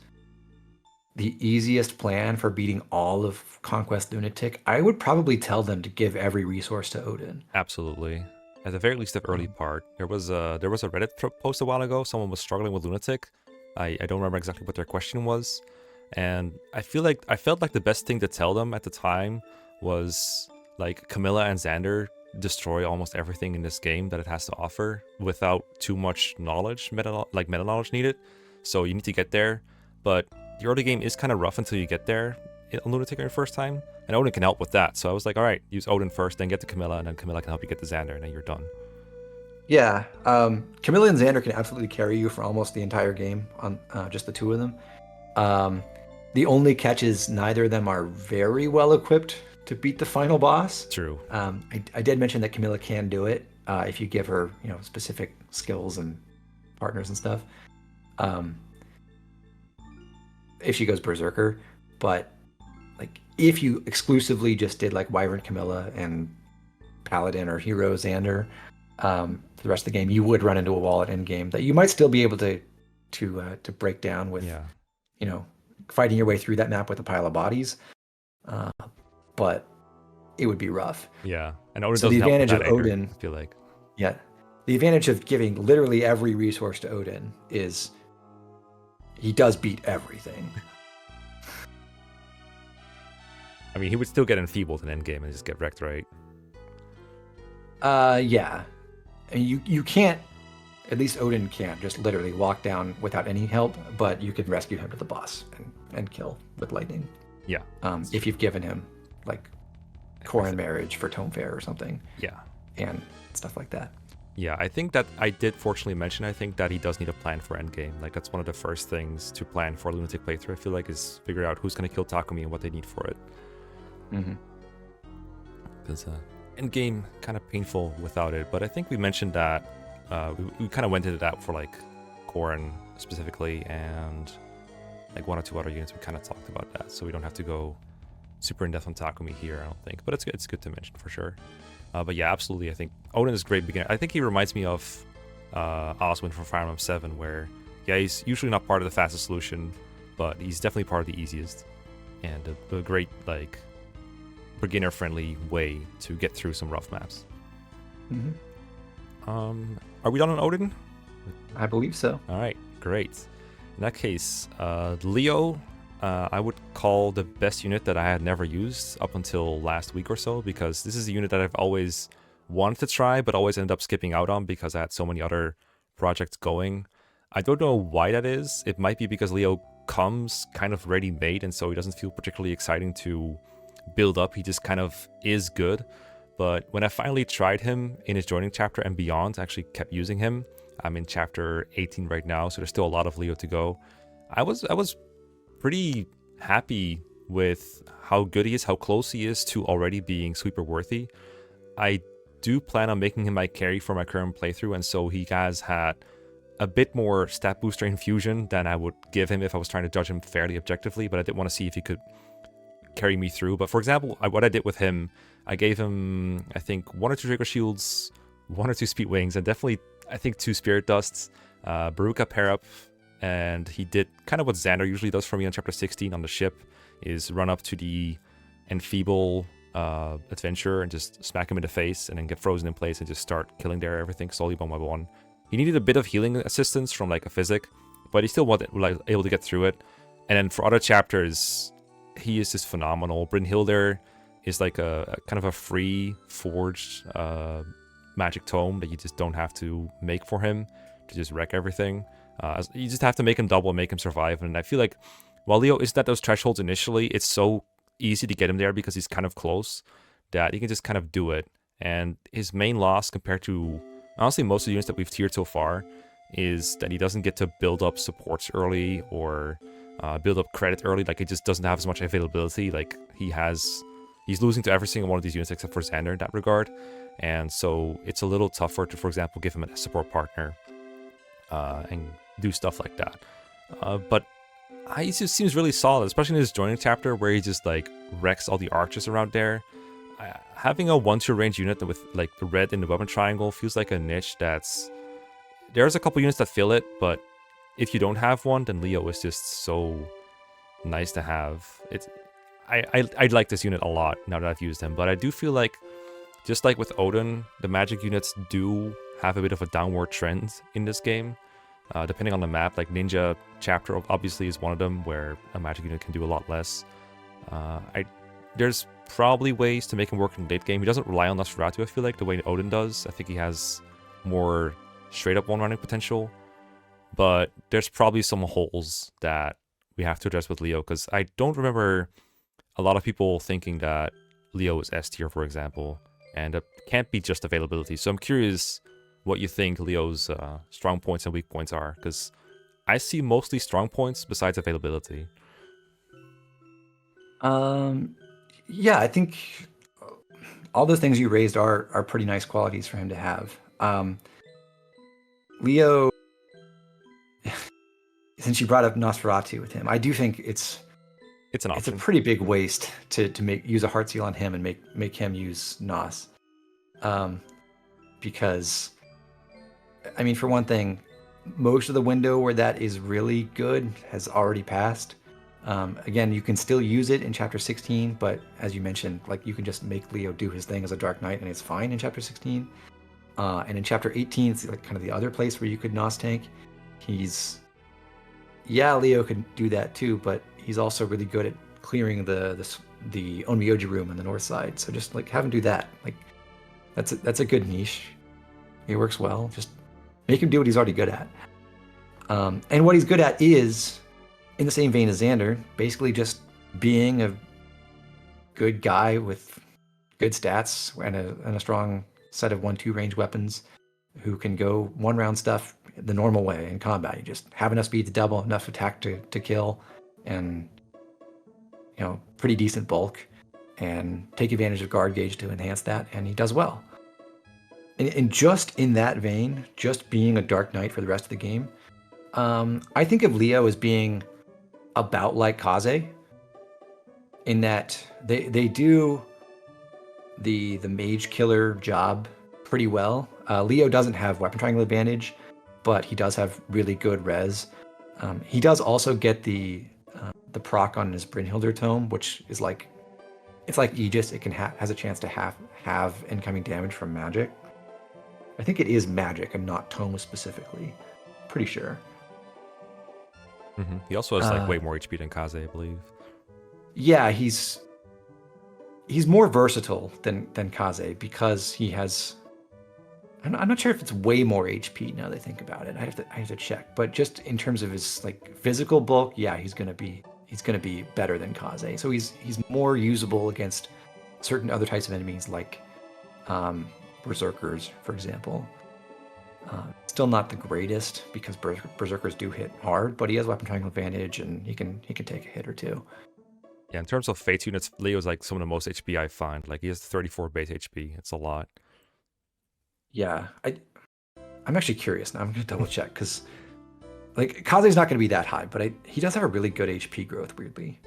the easiest plan for beating all of Conquest Lunatic, I would probably tell them to give every resource to Odin. Absolutely. At the very least, the early part. There was a Reddit post a while ago. Someone was struggling with Lunatic. I don't remember exactly what their question was. And I felt like the best thing to tell them at the time was like Camilla and Xander destroy almost everything in this game that it has to offer without too much knowledge, meta knowledge needed. So you need to get there, but the early game is kind of rough until you get there on Lunatic on your first time, and Odin can help with that. So I was like, all right, use Odin first, then get to Camilla, and then Camilla can help you get to Xander, and then you're done. Yeah, Camilla and Xander can absolutely carry you for almost the entire game on just the two of them. The only catch is neither of them are very well equipped to beat the final boss. True. I did mention that Camilla can do it if you give her, specific skills and partners and stuff. If she goes berserker, but like if you exclusively just did like Wyvern Camilla and Paladin or Hero Xander, for the rest of the game, you would run into a wall at end game that you might still be able to break down with, fighting your way through that map with a pile of bodies. But it would be rough. Yeah, and Odin so doesn't the advantage help of with that Odin, either, I feel like. Yeah, the advantage of giving literally every resource to Odin is he does beat everything. I mean, he would still get enfeebled in endgame and just get wrecked, right? Yeah. I mean, you can't, at least Odin can't just literally walk down without any help, but you can rescue him to the boss and kill with lightning. Yeah. If you've given him like Corin marriage for Tome Fair or something. Yeah. And stuff like that. Yeah, I think that I did fortunately mention, I think that he does need a plan for endgame. Like, that's one of the first things to plan for a Lunatic playthrough, I feel like, is figure out who's going to kill Takumi and what they need for it. Mm-hmm. Because endgame kind of painful without it, but I think we mentioned that we kind of went into that for like Corin specifically, and like one or two other units. We kind of talked about that, so we don't have to go super in depth on Takumi here, I don't think. But it's good to mention for sure. But yeah, absolutely. I think Odin is a great beginner. I think he reminds me of Oswin from Fire Emblem 7, where he's usually not part of the fastest solution, but he's definitely part of the easiest, and a great like beginner-friendly way to get through some rough maps. Mm-hmm. Are we done on Odin? I believe so. All right, great. In that case, Leo, I would call the best unit that I had never used up until last week or so, because this is a unit that I've always wanted to try, but always ended up skipping out on because I had so many other projects going. I don't know why that is. It might be because Leo comes kind of ready-made, and so he doesn't feel particularly exciting to build up. He just kind of is good. But when I finally tried him in his joining chapter and beyond, I actually kept using him. I'm in chapter 18 right now, so there's still a lot of Leo to go. I was pretty happy with how good he is, how close he is to already being sweeper worthy. I do plan on making him my carry for my current playthrough, and so he has had a bit more stat booster infusion than I would give him if I was trying to judge him fairly objectively, but I did want to see if he could carry me through. But for example, what I did with him, I gave him, I think, 1 or 2 Trigger Shields, 1 or 2 Speed Wings, and definitely, I think, 2 Spirit Dusts, Baruka pair up, and he did kind of what Xander usually does for me on chapter 16 on the ship, is run up to the Enfeeble adventurer and just smack him in the face and then get frozen in place and just start killing their everything slowly one by one. He needed a bit of healing assistance from like a physic, but he still wasn't like able to get through it. And then for other chapters, he is just phenomenal. Brynhildr is like a kind of a free forged magic tome that you just don't have to make for him to just wreck everything. You just have to make him double and make him survive. And I feel like while Leo isn't at those thresholds initially, it's so easy to get him there because he's kind of close that he can just kind of do it. And his main loss compared to honestly most of the units that we've tiered so far is that he doesn't get to build up supports early or build up credit early. Like, it just doesn't have as much availability. Like, he's losing to every single one of these units except for Xander in that regard. And so it's a little tougher to, for example, give him a support partner and do stuff like that. But he just seems really solid, especially in his joining chapter where he just like wrecks all the archers around there. Having a 1-2 range unit with like the red in the weapon triangle feels like a niche there's a couple units that fill it, but if you don't have one, then Leo is just so nice to have. I like this unit a lot now that I've used him, but I do feel like, just like with Odin, the magic units do have a bit of a downward trend in this game. depending on the map. Like Ninja Chapter obviously is one of them where a magic unit can do a lot less. There's probably ways to make him work in late game. He doesn't rely on Nosferatu, I feel like, the way Odin does. I think he has more straight up one-running potential. But there's probably some holes that we have to address with Leo, because I don't remember a lot of people thinking that Leo is S tier, for example, and it can't be just availability. So I'm curious what you think Leo's strong points and weak points are, because I see mostly strong points besides availability. Yeah, I think all those things you raised are pretty nice qualities for him to have. Leo, since you brought up Nosferatu with him, I do think it's an option. It's a pretty big waste to use a heart seal on him and make him use Nos. Because, I mean, for one thing, most of the window where that is really good has already passed. Again, you can still use it in Chapter 16, but as you mentioned, like, you can just make Leo do his thing as a Dark Knight, and it's fine in Chapter 16. And in Chapter 18, it's like kind of the other place where you could Nos tank. Leo could do that too, but he's also really good at clearing the Onmyoji room on the north side. So just like have him do that. Like that's a good niche. It works well. Just make him do what he's already good at. And what he's good at is, in the same vein as Xander, basically just being a good guy with good stats and a strong set of 1-2 range weapons who can go one-round stuff the normal way in combat. You just have enough speed to double, enough attack to kill, and pretty decent bulk, and take advantage of guard gauge to enhance that, and he does well. And just in that vein, just being a Dark Knight for the rest of the game, I think of Leo as being about like Kaze, in that they do the mage killer job pretty well. Leo doesn't have weapon triangle advantage, but he does have really good res. He does also get the proc on his Brynhildr tome, which is like, it's like Aegis. It has a chance to have incoming damage from magic. I think it is magic and not tome specifically. Pretty sure. Mm-hmm. He also has like way more HP than Kaze, I believe. Yeah, he's more versatile than Kaze because he has. I'm not sure if it's way more HP now that I think about it. I have to check. But just in terms of his like physical bulk, yeah, he's gonna be better than Kaze. So he's more usable against certain other types of enemies, like berserkers, for example. Still not the greatest because berserkers do hit hard, but he has weapon triangle advantage and he can take a hit or two. Yeah, in terms of Fate units, Leo's like some of the most HP I find. Like he has 34 base HP. It's a lot. Yeah, I'm actually curious now. I'm gonna double check because like Kaze's not gonna be that high, but he does have a really good HP growth, weirdly.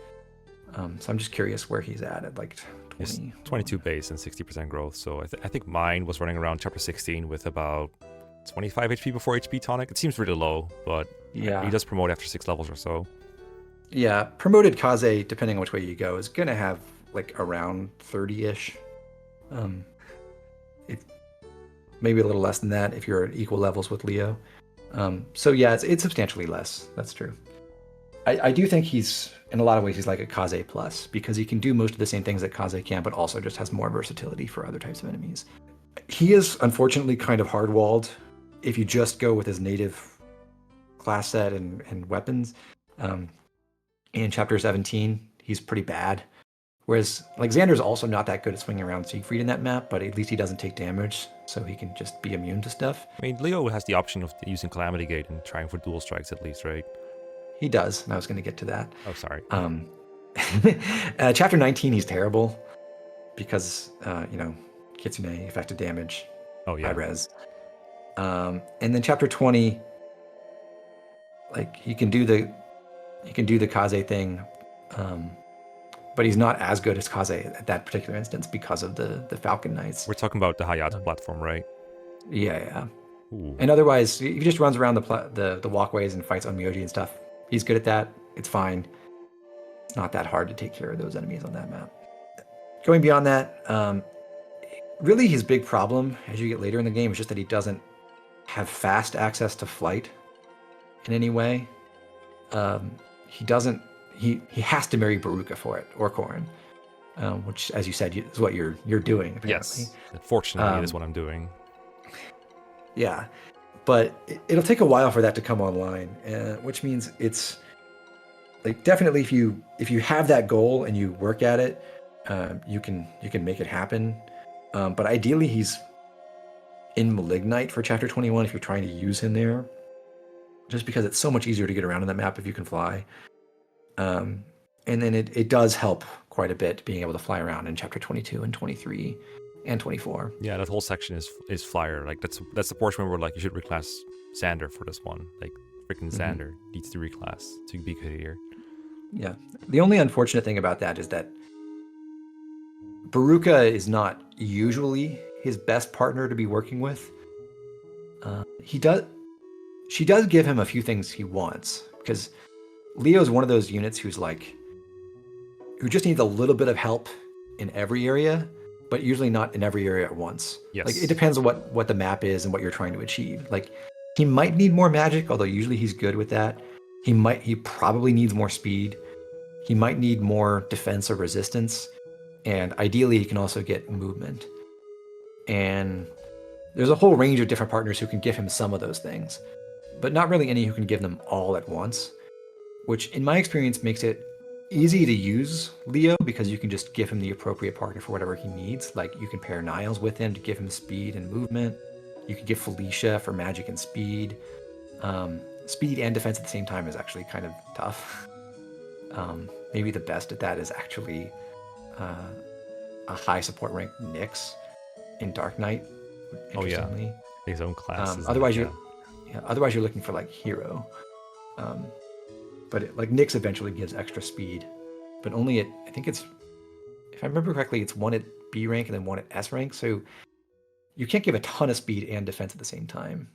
So I'm just curious where he's at like 20. 22 base and 60% growth. So I think mine was running around Chapter 16 with about 25 HP before HP tonic. It seems really low, but yeah, he does promote after 6 levels or so. Yeah, promoted Kaze, depending on which way you go, is gonna have like around 30-ish. Maybe a little less than that if you're at equal levels with Leo. So yeah, it's substantially less. That's true. I do think he's, in a lot of ways, he's like a Kaze plus, because he can do most of the same things that Kaze can, but also just has more versatility for other types of enemies. He is unfortunately kind of hard-walled if you just go with his native class set and weapons. In Chapter 17, he's pretty bad. Whereas, like, Xander's also not that good at swinging around Siegfried in that map, but at least he doesn't take damage, so he can just be immune to stuff. I mean, Leo has the option of using Calamity Gate and trying for dual strikes at least, right? He does, and I was going to get to that. Oh, sorry. Chapter 19, he's terrible, because, Kitsune, effective damage, high res. And then Chapter 20, like, he can do the Kaze thing, but he's not as good as Kaze at that particular instance because of the Falcon Knights. We're talking about the Hayato platform, right? Yeah. Ooh. And otherwise, he just runs around the walkways and fights on Myoji and stuff. He's good at that. It's fine. It's not that hard to take care of those enemies on that map. Going beyond that, really his big problem as you get later in the game is just that he doesn't have fast access to flight. in any way, he doesn't. He has to marry Baruka for it, or Corrin, which, as you said, is what you're doing. Apparently. Yes, fortunately, it is what I'm doing. Yeah, but it'll take a while for that to come online, which means it's like definitely if you have that goal and you work at it, you can make it happen. But ideally, he's in Malignite for Chapter 21 if you're trying to use him there, just because it's so much easier to get around on that map if you can fly. And then it does help quite a bit being able to fly around in Chapter 22 and 23 and 24. Yeah, that whole section is flyer. Like that's the portion where like you should reclass Xander for this one. Like freaking Xander needs to reclass to be good here. Yeah. The only unfortunate thing about that is that Baruka is not usually his best partner to be working with. She does give him a few things he wants, because Leo's one of those units who just needs a little bit of help in every area, but usually not in every area at once. Yes. Like it depends on what the map is and what you're trying to achieve. Like he might need more magic, although usually he's good with that. He probably needs more speed. He might need more defense or resistance, and ideally he can also get movement. And there's a whole range of different partners who can give him some of those things, but not really any who can give them all at once, which in my experience makes it easy to use Leo, because you can just give him the appropriate partner for whatever he needs. Like you can pair Niles with him to give him speed and movement. You could give Felicia for magic and speed. Speed and defense at the same time is actually kind of tough. Maybe the best at that is actually a high support rank Nyx in Dark Knight. Oh yeah, his own class. Otherwise you're looking for like hero. But like Nyx eventually gives extra speed, but only at, I think it's, if I remember correctly, it's one at B rank and then one at S rank. So you can't give a ton of speed and defense at the same time.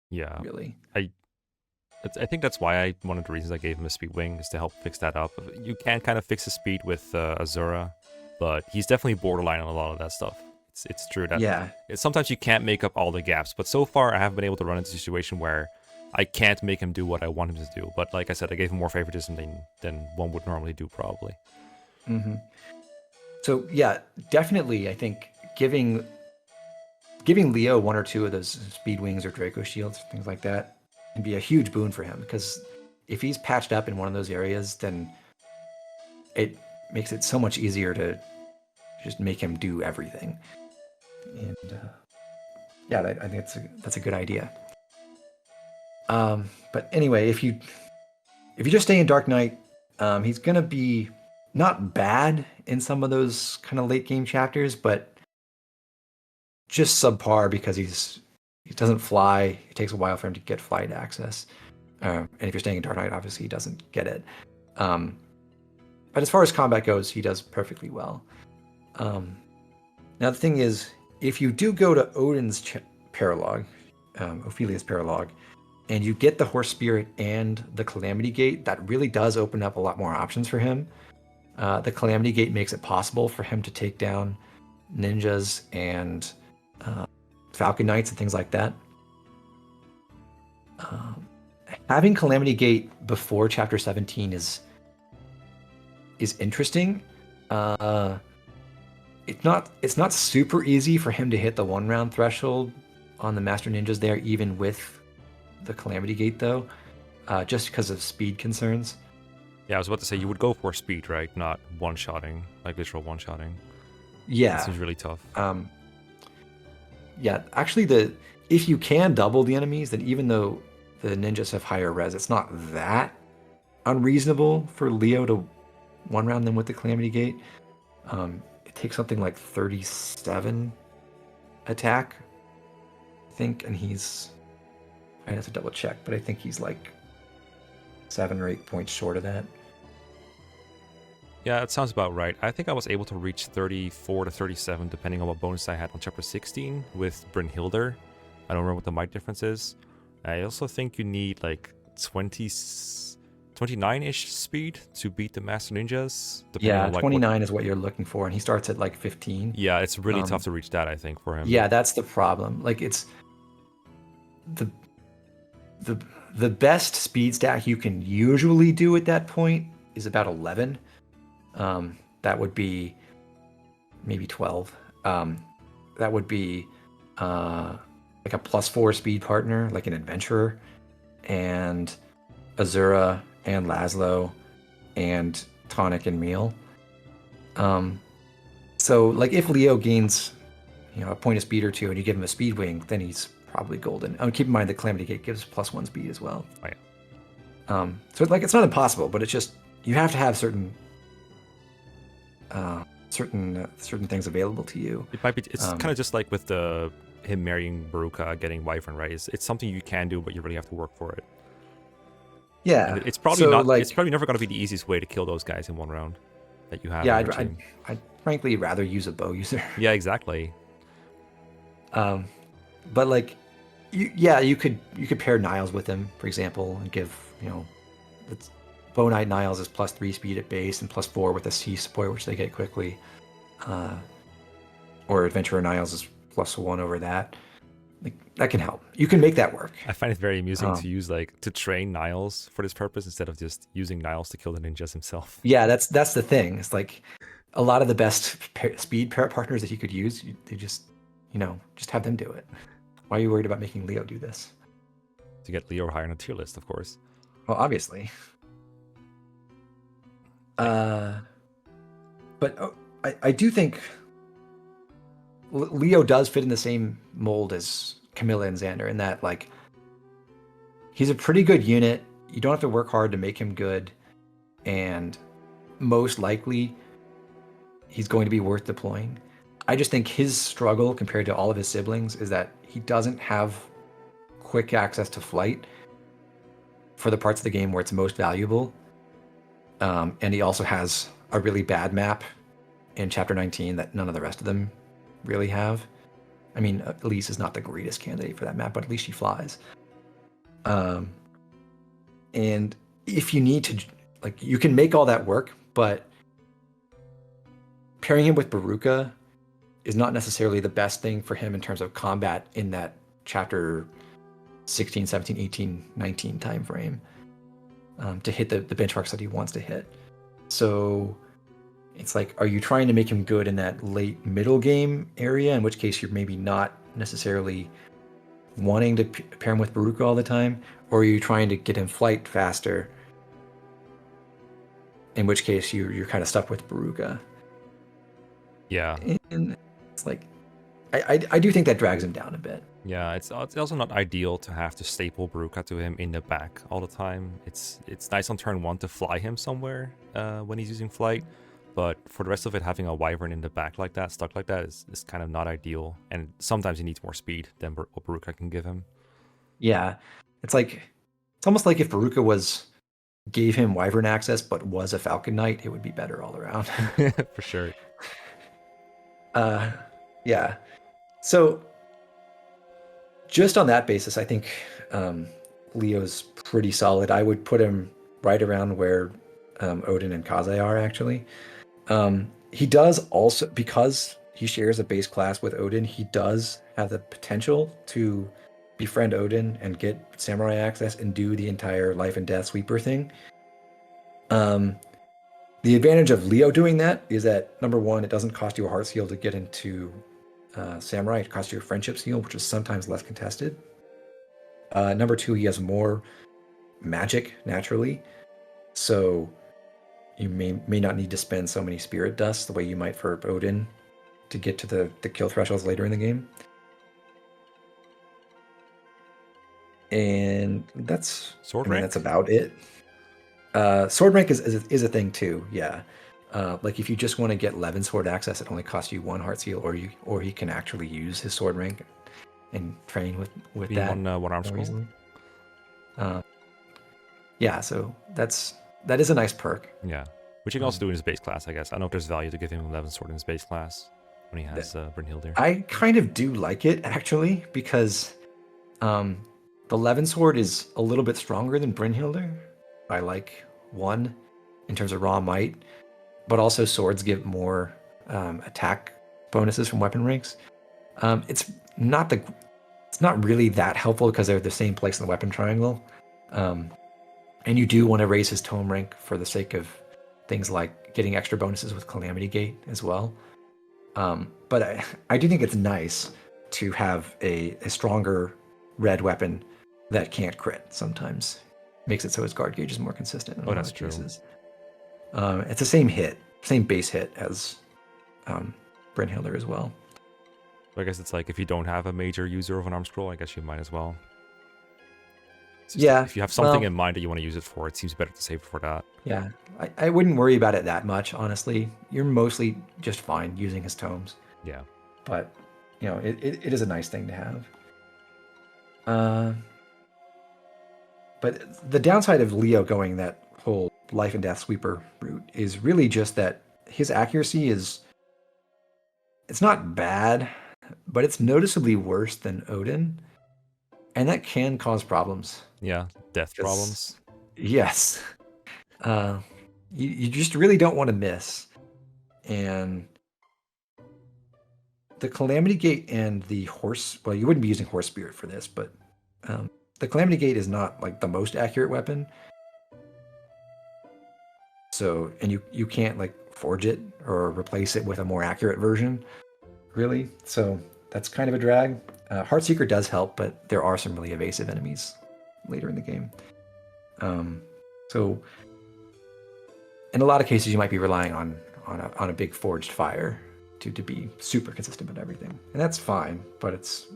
Yeah, really. I think that's why one of the reasons I gave him a speed wing is to help fix that up. You can kind of fix his speed with Azura, but he's definitely borderline on a lot of that stuff. It's true that sometimes you can't make up all the gaps, but so far I haven't been able to run into a situation where I can't make him do what I want him to do. But like I said, I gave him more favoritism than one would normally do, probably. Mm-hmm. So yeah, definitely I think giving Leo one or two of those speed wings or Draco shields, things like that, can be a huge boon for him, because if he's patched up in one of those areas, then it makes it so much easier to just make him do everything. And I think that's a good idea. But anyway, if you just stay in Dark Knight, he's gonna be not bad in some of those kind of late game chapters, but just subpar, because he doesn't fly. It takes a while for him to get flight access. And if you're staying in Dark Knight, obviously he doesn't get it. But as far as combat goes, he does perfectly well. Now the thing is, if you do go to Odin's paralogue, Ophelia's paralogue, and you get the Horse Spirit and the Calamity Gate, that really does open up a lot more options for him. The Calamity Gate makes it possible for him to take down ninjas and Falcon Knights and things like that. Having Calamity Gate before Chapter 17 is interesting. It's not super easy for him to hit the 1-round threshold on the Master Ninjas there, even with the Calamity Gate, though, just because of speed concerns. Yeah, I was about to say, you would go for speed, right? Not one-shotting, like literal one-shotting. Yeah. That seems really tough. Yeah, actually, if you can double the enemies, then even though the ninjas have higher res, it's not that unreasonable for Leo to one-round them with the Calamity Gate. It takes something like 37 attack, I think, and I have to double check, but I think he's like 7 or 8 points short of that. Yeah, that sounds about right. I think I was able to reach 34 to 37, depending on what bonus I had on Chapter 16 with Brynhildr. I don't remember what the might difference is. I also think you need like 29-ish speed to beat the Master Ninjas. Yeah, on, like, 29 is what you're looking for, and he starts at like 15. Yeah, it's really tough to reach that, I think, for him. Yeah, that's the problem. Like the the best speed stack you can usually do at that point is about 11. That would be maybe 12. That would be like a +4 speed partner, like an adventurer, and Azura and Laszlo and Tonic and Meal. So like if Leo gains, a point of speed or two, and you give him a speed wing, then he's probably golden. Keep in mind that Calamity Gate gives +1 speed as well. Oh yeah. So like it's not impossible, but it's just you have to have certain things available to you. It might be. It's kind of just like with him marrying Baruka, getting Wyvern, right? It's something you can do, but you really have to work for it. Yeah, and it's probably not. Like, it's probably never going to be the easiest way to kill those guys in one round that you have. Yeah, I'd frankly rather use a bow user. Yeah, exactly. But like, you could pair Niles with him, for example, and give it's Bow Knight Niles is +3 speed at base and +4 with a C support, which they get quickly. Or Adventurer Niles is +1 over that. Like that can help. You can make that work. I find it very amusing to use to train Niles for this purpose instead of just using Niles to kill the ninjas himself. Yeah, that's the thing. It's like a lot of the best speed partners that you could use, they just have them do it. Why are you worried about making Leo do this? To get Leo higher on a tier list, of course. Well, obviously. But I do think Leo does fit in the same mold as Camilla and Xander in that, like, he's a pretty good unit. You don't have to work hard to make him good. And most likely, he's going to be worth deploying. I just think his struggle compared to all of his siblings is that he doesn't have quick access to flight for the parts of the game where it's most valuable. And he also has a really bad map in Chapter 19 that none of the rest of them really have. I mean, Elise is not the greatest candidate for that map, but at least she flies. And if you need to, like, you can make all that work, but pairing him with Baruka is not necessarily the best thing for him in terms of combat in that Chapter 16, 17, 18, 19 time frame to hit the benchmarks that he wants to hit. So it's like, are you trying to make him good in that late middle game area, in which case you're maybe not necessarily wanting to pair him with Baruka all the time, or are you trying to get him flight faster, in which case you're kind of stuck with Baruka. Yeah. And it's like, I do think that drags him down a bit. Yeah, it's also not ideal to have to staple Baruka to him in the back all the time. It's nice on turn 1 to fly him somewhere when he's using flight, but for the rest of it, having a Wyvern in the back like that, stuck like that, is kind of not ideal. And sometimes he needs more speed than what Baruka can give him. Yeah, it's almost like if Baruka gave him Wyvern access but was a Falcon Knight, it would be better all around. For sure. Yeah. So just on that basis, I think Leo's pretty solid. I would put him right around where Odin and Kazai are, actually. He does also, because he shares a base class with Odin, he does have the potential to befriend Odin and get samurai access and do the entire life and death sweeper thing. The advantage of Leo doing that is that, number one, it doesn't cost you a heart seal to get into samurai. It costs you a friendship seal, which is sometimes less contested. Number two, he has more magic naturally, so you may not need to spend so many spirit dusts the way you might for Odin to get to the kill thresholds later in the game. And that's that's about it. Sword rank is a thing too. Yeah, like if you just want to get Levin sword access, it only costs you one heart seal, or he can actually use his sword rank and train with that. One arm scroll. Yeah, so that is a nice perk. Yeah, which you can also do in his base class, I guess. I don't know if there's value to give him 11 sword in his base class when he has Brynhildir. I kind of do like it actually, because the Levin sword is a little bit stronger than Brynhildir by like 1 in terms of raw might, but also swords give more attack bonuses from weapon ranks. It's not it's not really that helpful because they're the same place in the weapon triangle. And you do want to raise his tome rank for the sake of things like getting extra bonuses with Calamity Gate as well. But I do think it's nice to have a stronger red weapon that can't crit sometimes. Makes it so his guard gauge is more consistent in a lot of cases. It's the same hit, same base hit as Brynhildr as well. So I guess it's like if you don't have a major user of an arm scroll, I guess you might as well. Yeah. If you have something in mind that you want to use it for, it seems better to save it for that. Yeah. I wouldn't worry about it that much, honestly. You're mostly just fine using his tomes. Yeah. But, you know, it is a nice thing to have. But the downside of Leo going that whole life and death sweeper route is really just that his accuracy is, it's not bad, but it's noticeably worse than Odin. And that can cause problems. Yeah, death problems. Yes. You just really don't want to miss. And the Calamity Gate and the Horse, well, you wouldn't be using Horse Spirit for this, but the Calamity Gate is not like the most accurate weapon. So, and you can't like forge it or replace it with a more accurate version, really. So that's kind of a drag. Heartseeker does help, but there are some really evasive enemies later in the game. So in a lot of cases, you might be relying on a big forged fire to be super consistent with everything, and that's fine. But it's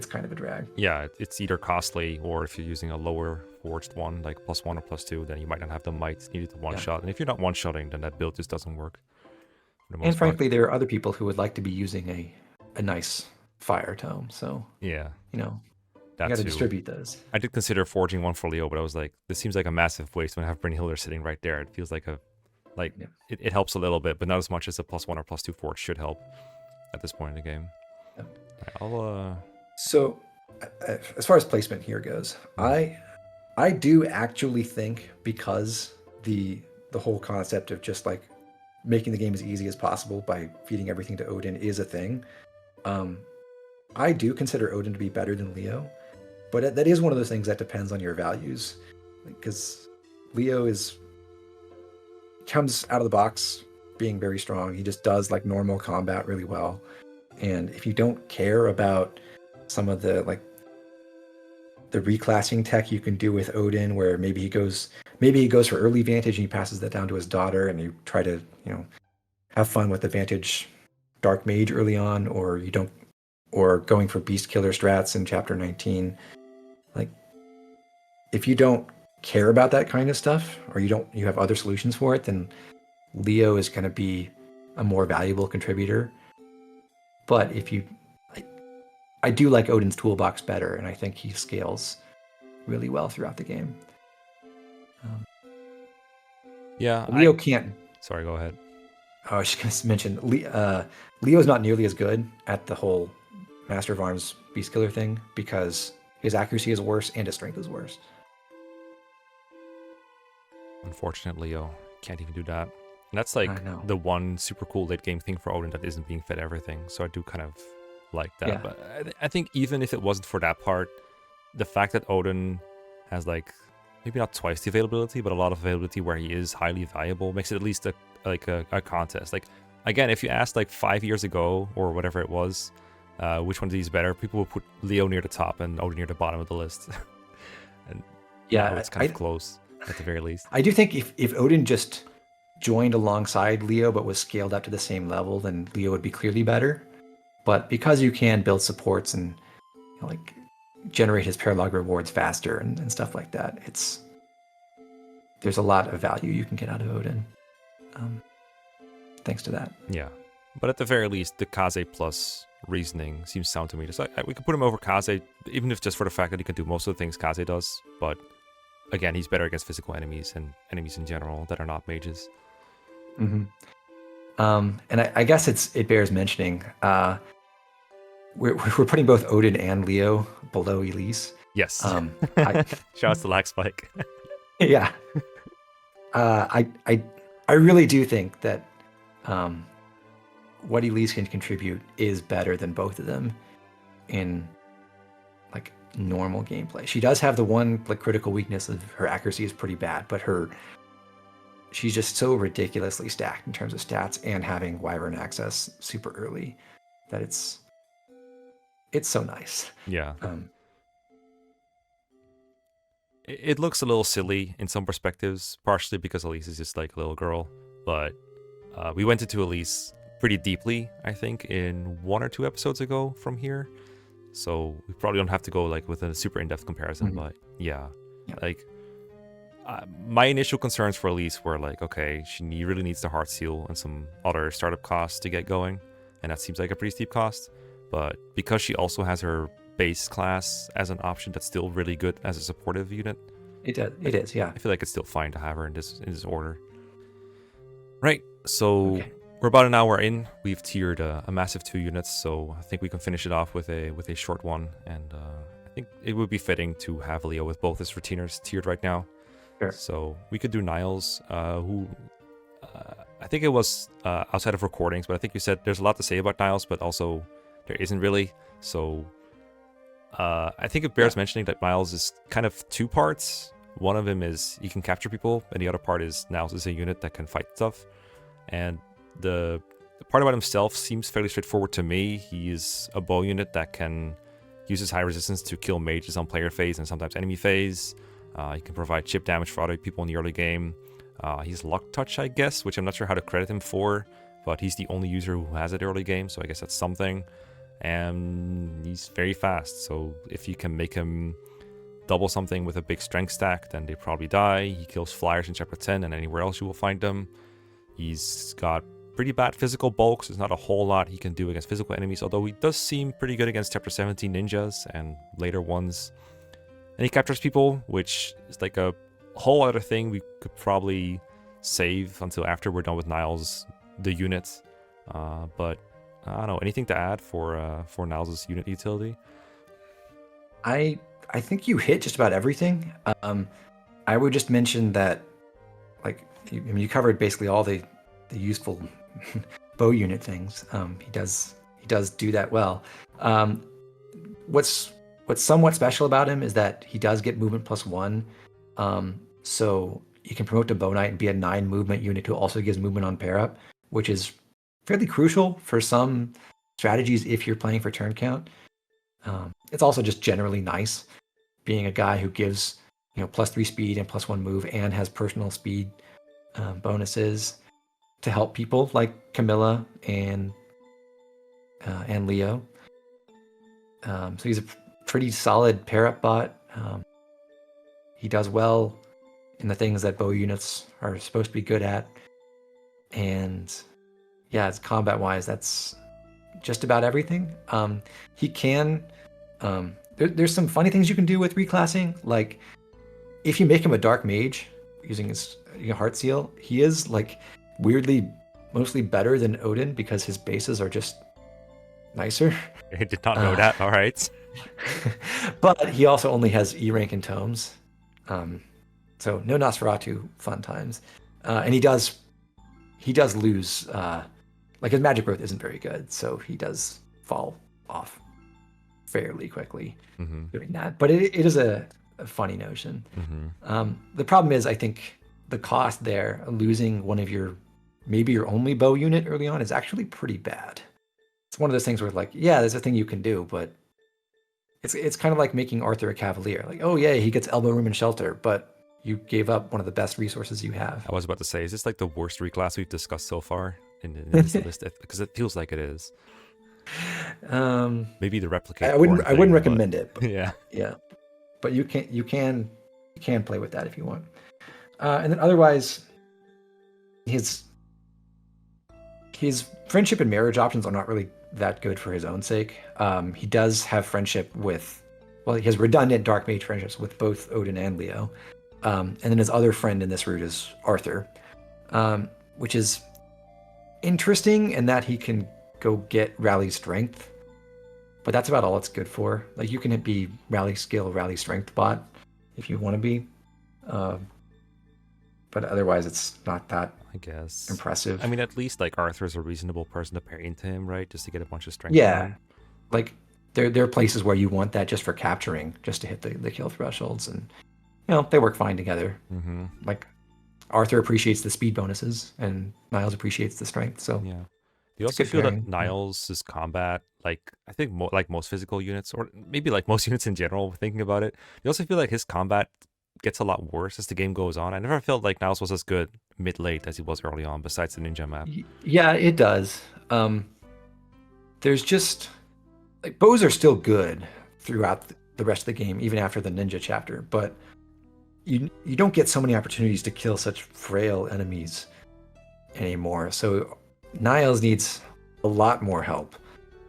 kind of a drag. Yeah, it's either costly, or if you're using a lower forged one, like +1 or +2, then you might not have the might needed to one-shot. And if you're not one-shotting, then that build just doesn't work. And frankly, there are other people who would like to be using a nice fire tome. So yeah, you know, you got to distribute those. I did consider forging one for Leo, but I was like, this seems like a massive waste when I have Brynhildr sitting right there. It feels like it helps a little bit, but not as much as a +1 or +2 forge should help at this point in the game. Yeah. I'll So as far as placement here goes, I do actually think, because the whole concept of just like making the game as easy as possible by feeding everything to Odin is a thing. I do consider Odin to be better than Leo, but that is one of those things that depends on your values, because Leo comes out of the box being very strong. He just does like normal combat really well, and if you don't care about some of the like the reclassing tech you can do with Odin, where maybe he goes for early Vantage and he passes that down to his daughter, and you try to, you know, have fun with the Vantage Dark Mage early on, or you don't, or going for Beast Killer strats in Chapter 19. Like, if you don't care about that kind of stuff, or you have other solutions for it, then Leo is going to be a more valuable contributor. But if you, I do like Odin's toolbox better, and I think he scales really well throughout the game. yeah, Leo can't. Sorry, go ahead. I was just going to mention, Leo's not nearly as good at the whole Master of Arms Beast Killer thing, because his accuracy is worse and his strength is worse. Unfortunately, Leo can't even do that. And that's like the one super cool late game thing for Odin that isn't being fed everything. So I do kind of like that. Yeah. But I think even if it wasn't for that part, the fact that Odin has like maybe not twice the availability, but a lot of availability where he is highly valuable makes it at least a contest. Like, again, if you asked like 5 years ago or whatever it was, which one of these is better, people would put Leo near the top and Odin near the bottom of the list. And yeah, it's kind of close at the very least. I do think if Odin just joined alongside Leo but was scaled up to the same level, then Leo would be clearly better. But because you can build supports and, you know, like generate his paralog rewards faster and stuff like that, there's a lot of value you can get out of Odin, thanks to that. Yeah, but at the very least, the Kaze plus reasoning seems sound to me. Just we could put him over Kaze, even if just for the fact that he can do most of the things Kaze does. But again, he's better against physical enemies and enemies in general that are not mages. Mm-hmm. And I guess it bears mentioning, we're putting both Odin and Leo below Elise. Yes. Shout out to Lag Spike. Yeah. I really do think that what Elise can contribute is better than both of them in like normal gameplay. She does have the one like critical weakness of her accuracy is pretty bad, but she's just so ridiculously stacked in terms of stats and having Wyvern access super early that it's so nice. Yeah. It looks a little silly in some perspectives, partially because Elise is just like a little girl, but we went into Elise pretty deeply, I think, in 1 or 2 episodes ago from here. So we probably don't have to go like with a super in-depth comparison, but yeah. Like my initial concerns for Elise were like, okay, she really needs the heart seal and some other startup costs to get going, and that seems like a pretty steep cost. But because she also has her base class as an option that's still really good as a supportive unit, it is, yeah. I feel like it's still fine to have her in this order. Right, so we're about an hour in. We've tiered a massive 2 units, so I think we can finish it off with a short one. And I think it would be fitting to have Leo with both his retainers tiered right now. Sure. So we could do Niles, who I think it was outside of recordings, but I think you said there's a lot to say about Niles, but also there isn't really. So I think it bears mentioning that Niles is kind of 2 parts. One of them is he can capture people, and the other part is Niles is a unit that can fight stuff. And the part about himself seems fairly straightforward to me. He is a bow unit that can use his high resistance to kill mages on player phase and sometimes enemy phase. He can provide chip damage for other people in the early game. He's luck touch, I guess, which I'm not sure how to credit him for, but he's the only user who has it early game, so I guess that's something. And he's very fast, so if you can make him double something with a big strength stack, then they probably die. He kills flyers in chapter 10 and anywhere else you will find them. He's got pretty bad physical bulks. There's not a whole lot he can do against physical enemies, although he does seem pretty good against chapter 17 ninjas and later ones. And he captures people, which is like a whole other thing we could probably save until after we're done with Niles, the unit. But I don't know, anything to add for Niles' unit utility? I think you hit just about everything. I would just mention that, like, you covered basically all the useful bow unit things. He does do that well. What's somewhat special about him is that he does get movement +1. So you can promote to Bow Knight and be a 9 movement unit who also gives movement on pair up, which is fairly crucial for some strategies if you're playing for turn count. It's also just generally nice being a guy who gives +3 speed and +1 move and has personal speed bonuses to help people like Camilla and Leo. So he's a pretty solid pair up bot. He does well in the things that bow units are supposed to be good at. And yeah, it's combat wise, that's just about everything. He can there's some funny things you can do with reclassing, like if you make him a dark mage using his heart seal, he is like weirdly mostly better than Odin because his bases are just nicer. I did not know that. All right. But he also only has E rank and tomes, so no Nosferatu fun times. And he does lose, like his magic growth isn't very good, so he does fall off fairly quickly doing that. But it is a funny notion. The problem is, I think the cost there, losing one of maybe your only bow unit early on, is actually pretty bad. It's one of those things where, like, yeah, there's a thing you can do, but it's kind of like making Arthur a cavalier. Like, oh yeah, he gets elbow room and shelter, but you gave up one of the best resources you have. I was about to say, is this like the worst reclass we've discussed so far in this list? Because it feels like it is. Maybe the replicate. I wouldn't recommend it. But, yeah. But you can play with that if you want. And then otherwise, his friendship and marriage options are not really that good for his own sake. He does have friendship with, he has redundant dark mage friendships with both Odin and Leo. And then his other friend in this route is Arthur, which is interesting in that he can go get rally strength, but that's about all it's good for. Like, you can be rally skill, rally strength bot if you want to be, but otherwise it's not that, I guess, impressive. I mean, at least like Arthur's a reasonable person to pair into him, right? Just to get a bunch of strength. Yeah, like there are places where you want that just for capturing, just to hit the kill thresholds, and they work fine together. Like Arthur appreciates the speed bonuses, and Niles appreciates the strength. So Yeah. Do you it's a also good feel that pairing. Niles' combat, like I think like most physical units, or maybe like most units in general, thinking about it, you also feel like his combat gets a lot worse as the game goes on. I never felt like Niles was as good mid-late as he was early on, besides the ninja map. Yeah, it does. There's just like bows are still good throughout the rest of the game, even after the ninja chapter, but you don't get so many opportunities to kill such frail enemies anymore. So Niles needs a lot more help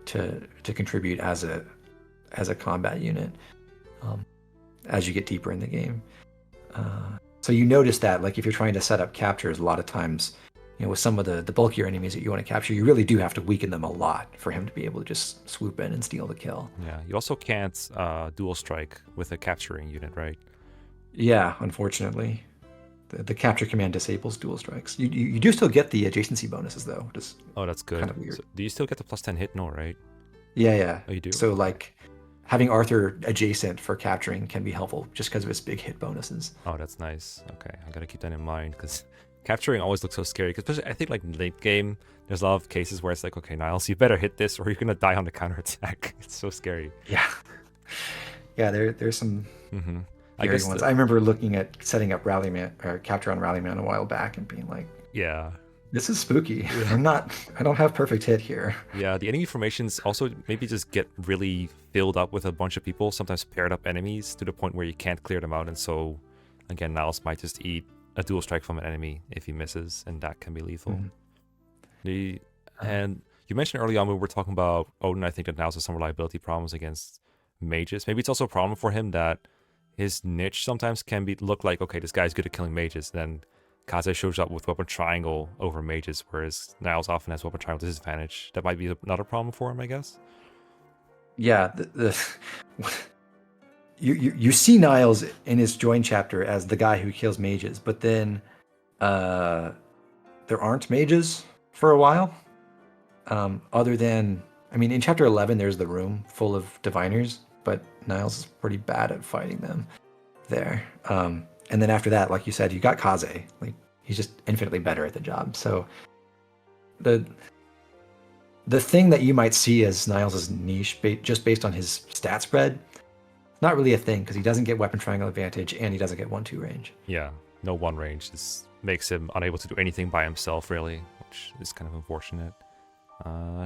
to contribute as a combat unit as you get deeper in the game. So you notice that, like if you're trying to set up captures, a lot of times, with some of the bulkier enemies that you want to capture, you really do have to weaken them a lot for him to be able to just swoop in and steal the kill. Yeah, you also can't dual strike with a capturing unit, right? Yeah, unfortunately. The capture command disables dual strikes. You do still get the adjacency bonuses though, which is Oh, that's good. kind of weird. So, do you still get the +10 hit? No, right? Yeah. Oh, you do? So like having Arthur adjacent for capturing can be helpful just because of his big hit bonuses. Oh, that's nice. Okay, I gotta keep that in mind because capturing always looks so scary. Especially, I think like late game, there's a lot of cases where it's like, okay, Niles, you better hit this or you're gonna die on the counterattack. It's so scary. Yeah. There's some I guess ones. I remember looking at setting up Rallyman or capture on Rallyman a while back and being like, yeah. this is spooky. I don't have perfect hit here. Yeah, the enemy formations also maybe just get really filled up with a bunch of people, sometimes paired up enemies to the point where you can't clear them out. And so, again, Niles might just eat a dual strike from an enemy if he misses, and that can be lethal. And you mentioned early on when we were talking about Odin, I think that Niles has some reliability problems against mages. Maybe it's also a problem for him that his niche sometimes can look like, okay, this guy's good at killing mages. Then Kaze shows up with weapon triangle over mages, whereas Niles often has weapon triangle disadvantage. That might be another problem for him, I guess. Yeah, you see Niles in his join chapter as the guy who kills mages, but then there aren't mages for a while. Other than, in chapter 11, there's the room full of diviners, but Niles is pretty bad at fighting them there. And then after that, like you said, you got Kaze. Like he's just infinitely better at the job. So the thing that you might see as Niles' niche, just based on his stat spread, not really a thing because he doesn't get weapon triangle advantage and he doesn't get 1-2 range. Yeah, no 1 range. This makes him unable to do anything by himself, really, which is kind of unfortunate.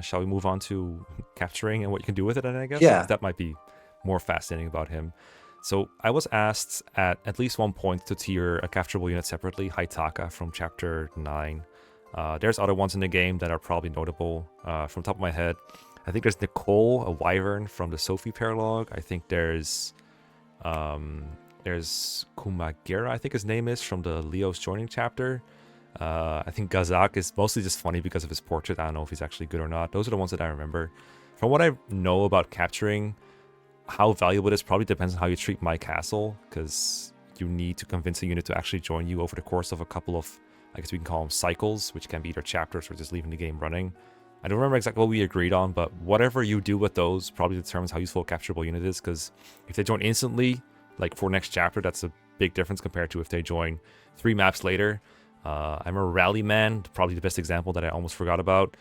Shall we move on to capturing and what you can do with it, I guess? Yeah. That might be more fascinating about him. So I was asked at least one point to tier a capturable unit separately, Haitaka from chapter 9. There's other ones in the game that are probably notable. From the top of my head, I think there's Nicole, a wyvern from the Sophie paralogue. I think there's Kumagera, I think his name is, from the Leo's joining chapter. I think Gazak is mostly just funny because of his portrait. I don't know if he's actually good or not. Those are the ones that I remember. From what I know about capturing, how valuable it is probably depends on how you treat my castle, because you need to convince a unit to actually join you over the course of a couple of, I guess we can call them cycles, which can be either chapters or just leaving the game running. I don't remember exactly what we agreed on, but whatever you do with those probably determines how useful a capturable unit is, because if they join instantly, like for next chapter, that's a big difference compared to if they join 3 maps later. I remember Rallyman, probably the best example that I almost forgot about.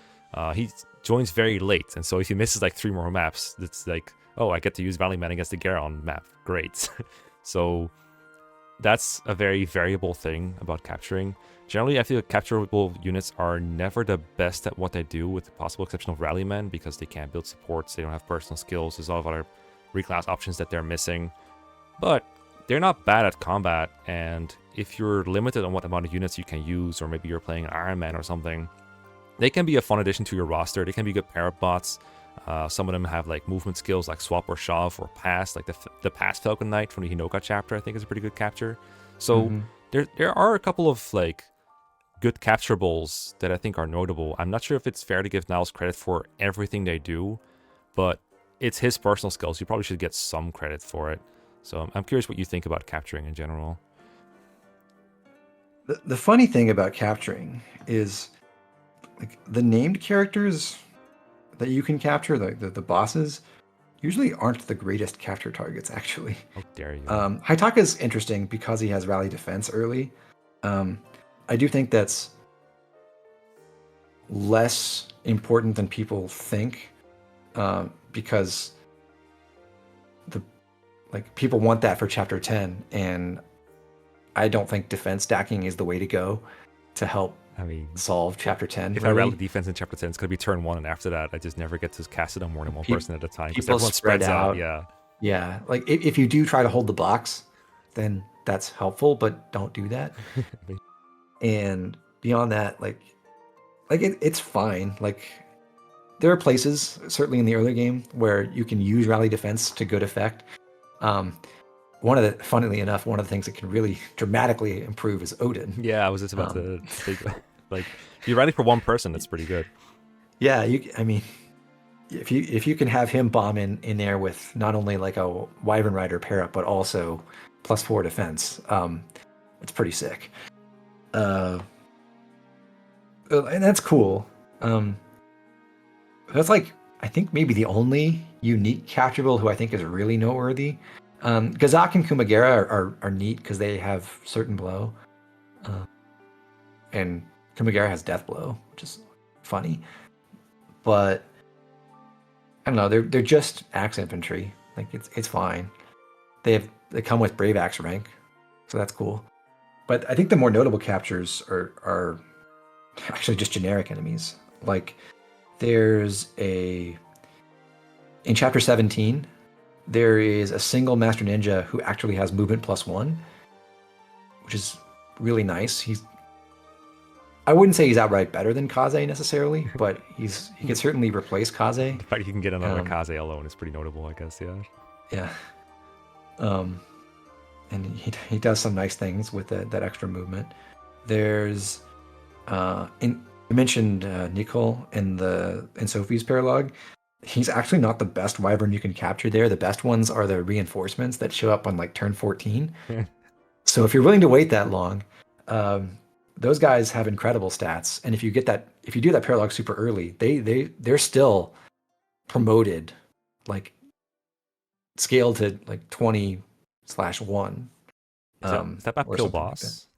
He joins very late, and so if he misses like 3 more maps, it's like, oh, I get to use Rallyman against the Garon map. Great. So that's a very variable thing about capturing. Generally, I feel like capturable units are never the best at what they do, with the possible exception of Rallyman, because they can't build supports, they don't have personal skills, there's a lot of other reclass options that they're missing. But they're not bad at combat, and if you're limited on what amount of units you can use, or maybe you're playing an Iron Man or something, they can be a fun addition to your roster. They can be good pair-up bots. Some of them have like movement skills like swap or shove or pass, like the pass Falcon Knight from the Hinoka chapter I think is a pretty good capture. So there are a couple of like good capturables that I think are notable. I'm not sure if it's fair to give Niles credit for everything they do, but it's his personal skills. You probably should get some credit for it. So I'm curious what you think about capturing in general. The funny thing about capturing is like the named characters that you can capture, the bosses, usually aren't the greatest capture targets, actually. How dare you? Haitaka's interesting because he has rally defense early. I do think that's less important than people think, because people want that for chapter 10, and I don't think defense stacking is the way to go to help solve chapter 10. If I rally defense in chapter 10, it's going to be turn 1, and after that, I just never get to cast it on more than one person at a time because everyone spreads out. Yeah. Like if you do try to hold the box, then that's helpful, but don't do that. And beyond that, it's fine. Like, there are places, certainly in the early game, where you can use rally defense to good effect. Funnily enough, one of the things that can really dramatically improve is Odin. Yeah, I was just about to say, like, if you rally for one person, that's pretty good. Yeah, if you can have him bomb in there with not only like a Wyvern Rider pair up, but also +4 defense, it's pretty sick. And that's cool. That's like, I think maybe the only unique capturable who I think is really noteworthy. Gazak and Kumagera are neat because they have certain blow, and Kumagera has death blow, which is funny. But I don't know, they're just axe infantry. Like, it's fine. They come with brave axe rank, so that's cool. But I think the more notable captures are actually just generic enemies. Like, in chapter 17, there is a single Master Ninja who actually has movement +1, which is really nice. I wouldn't say he's outright better than Kaze necessarily, but he can certainly replace Kaze. The fact you can get another Kaze alone is pretty notable, I guess. Yeah. And he does some nice things with that extra movement. There's you mentioned Nicole in Sophie's paralogue. He's actually not the best wyvern you can capture there. The best ones are the reinforcements that show up on like turn 14. So if you're willing to wait that long, those guys have incredible stats. And if you do that paralogue super early, they're still promoted, like scaled to like 20/1. Is that about kill boss?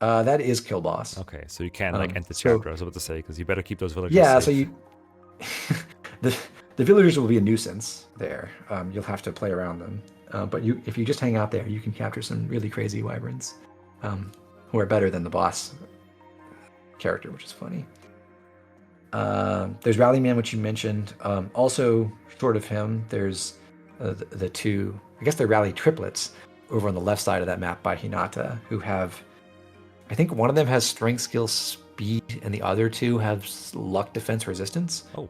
That is kill boss. Okay, so you can end the chapter. I was about to say, because you better keep those villagers. Yeah, safe. so you. The villagers will be a nuisance there. You'll have to play around them. But if you just hang out there, you can capture some really crazy wyverns, who are better than the boss character, which is funny. There's Rallyman, which you mentioned. Also, short of him, there's the two, I guess they're Rally triplets, over on the left side of that map by Hinata, who have, I think one of them has strength, skill, speed, and the other two have luck, defense, resistance. Oh.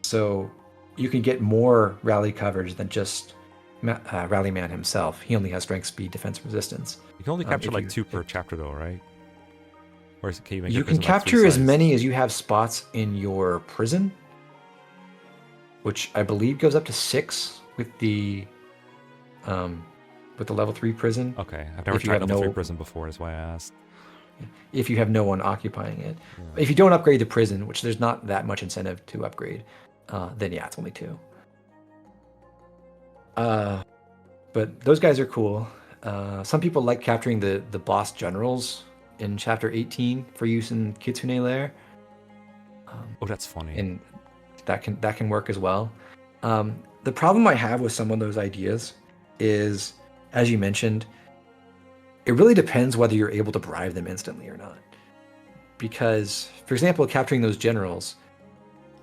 So you can get more rally coverage than just Rallyman himself. He only has strength, speed, defense, resistance. You can only capture like 2 per chapter, though, right? Or can you can capture as many as you have spots in your prison, which I believe goes up to 6 with the level 3 prison. Okay, I've never tried level 3 prison before. That's why I asked. If you have no one occupying it. Yeah. If you don't upgrade the prison, which there's not that much incentive to upgrade, then yeah, it's only 2. But those guys are cool. Some people like capturing the boss generals in chapter 18 for use in Kitsune Lair. Oh, that's funny. And that can work as well. The problem I have with some of those ideas is, as you mentioned, it really depends whether you're able to bribe them instantly or not. Because, for example, capturing those generals,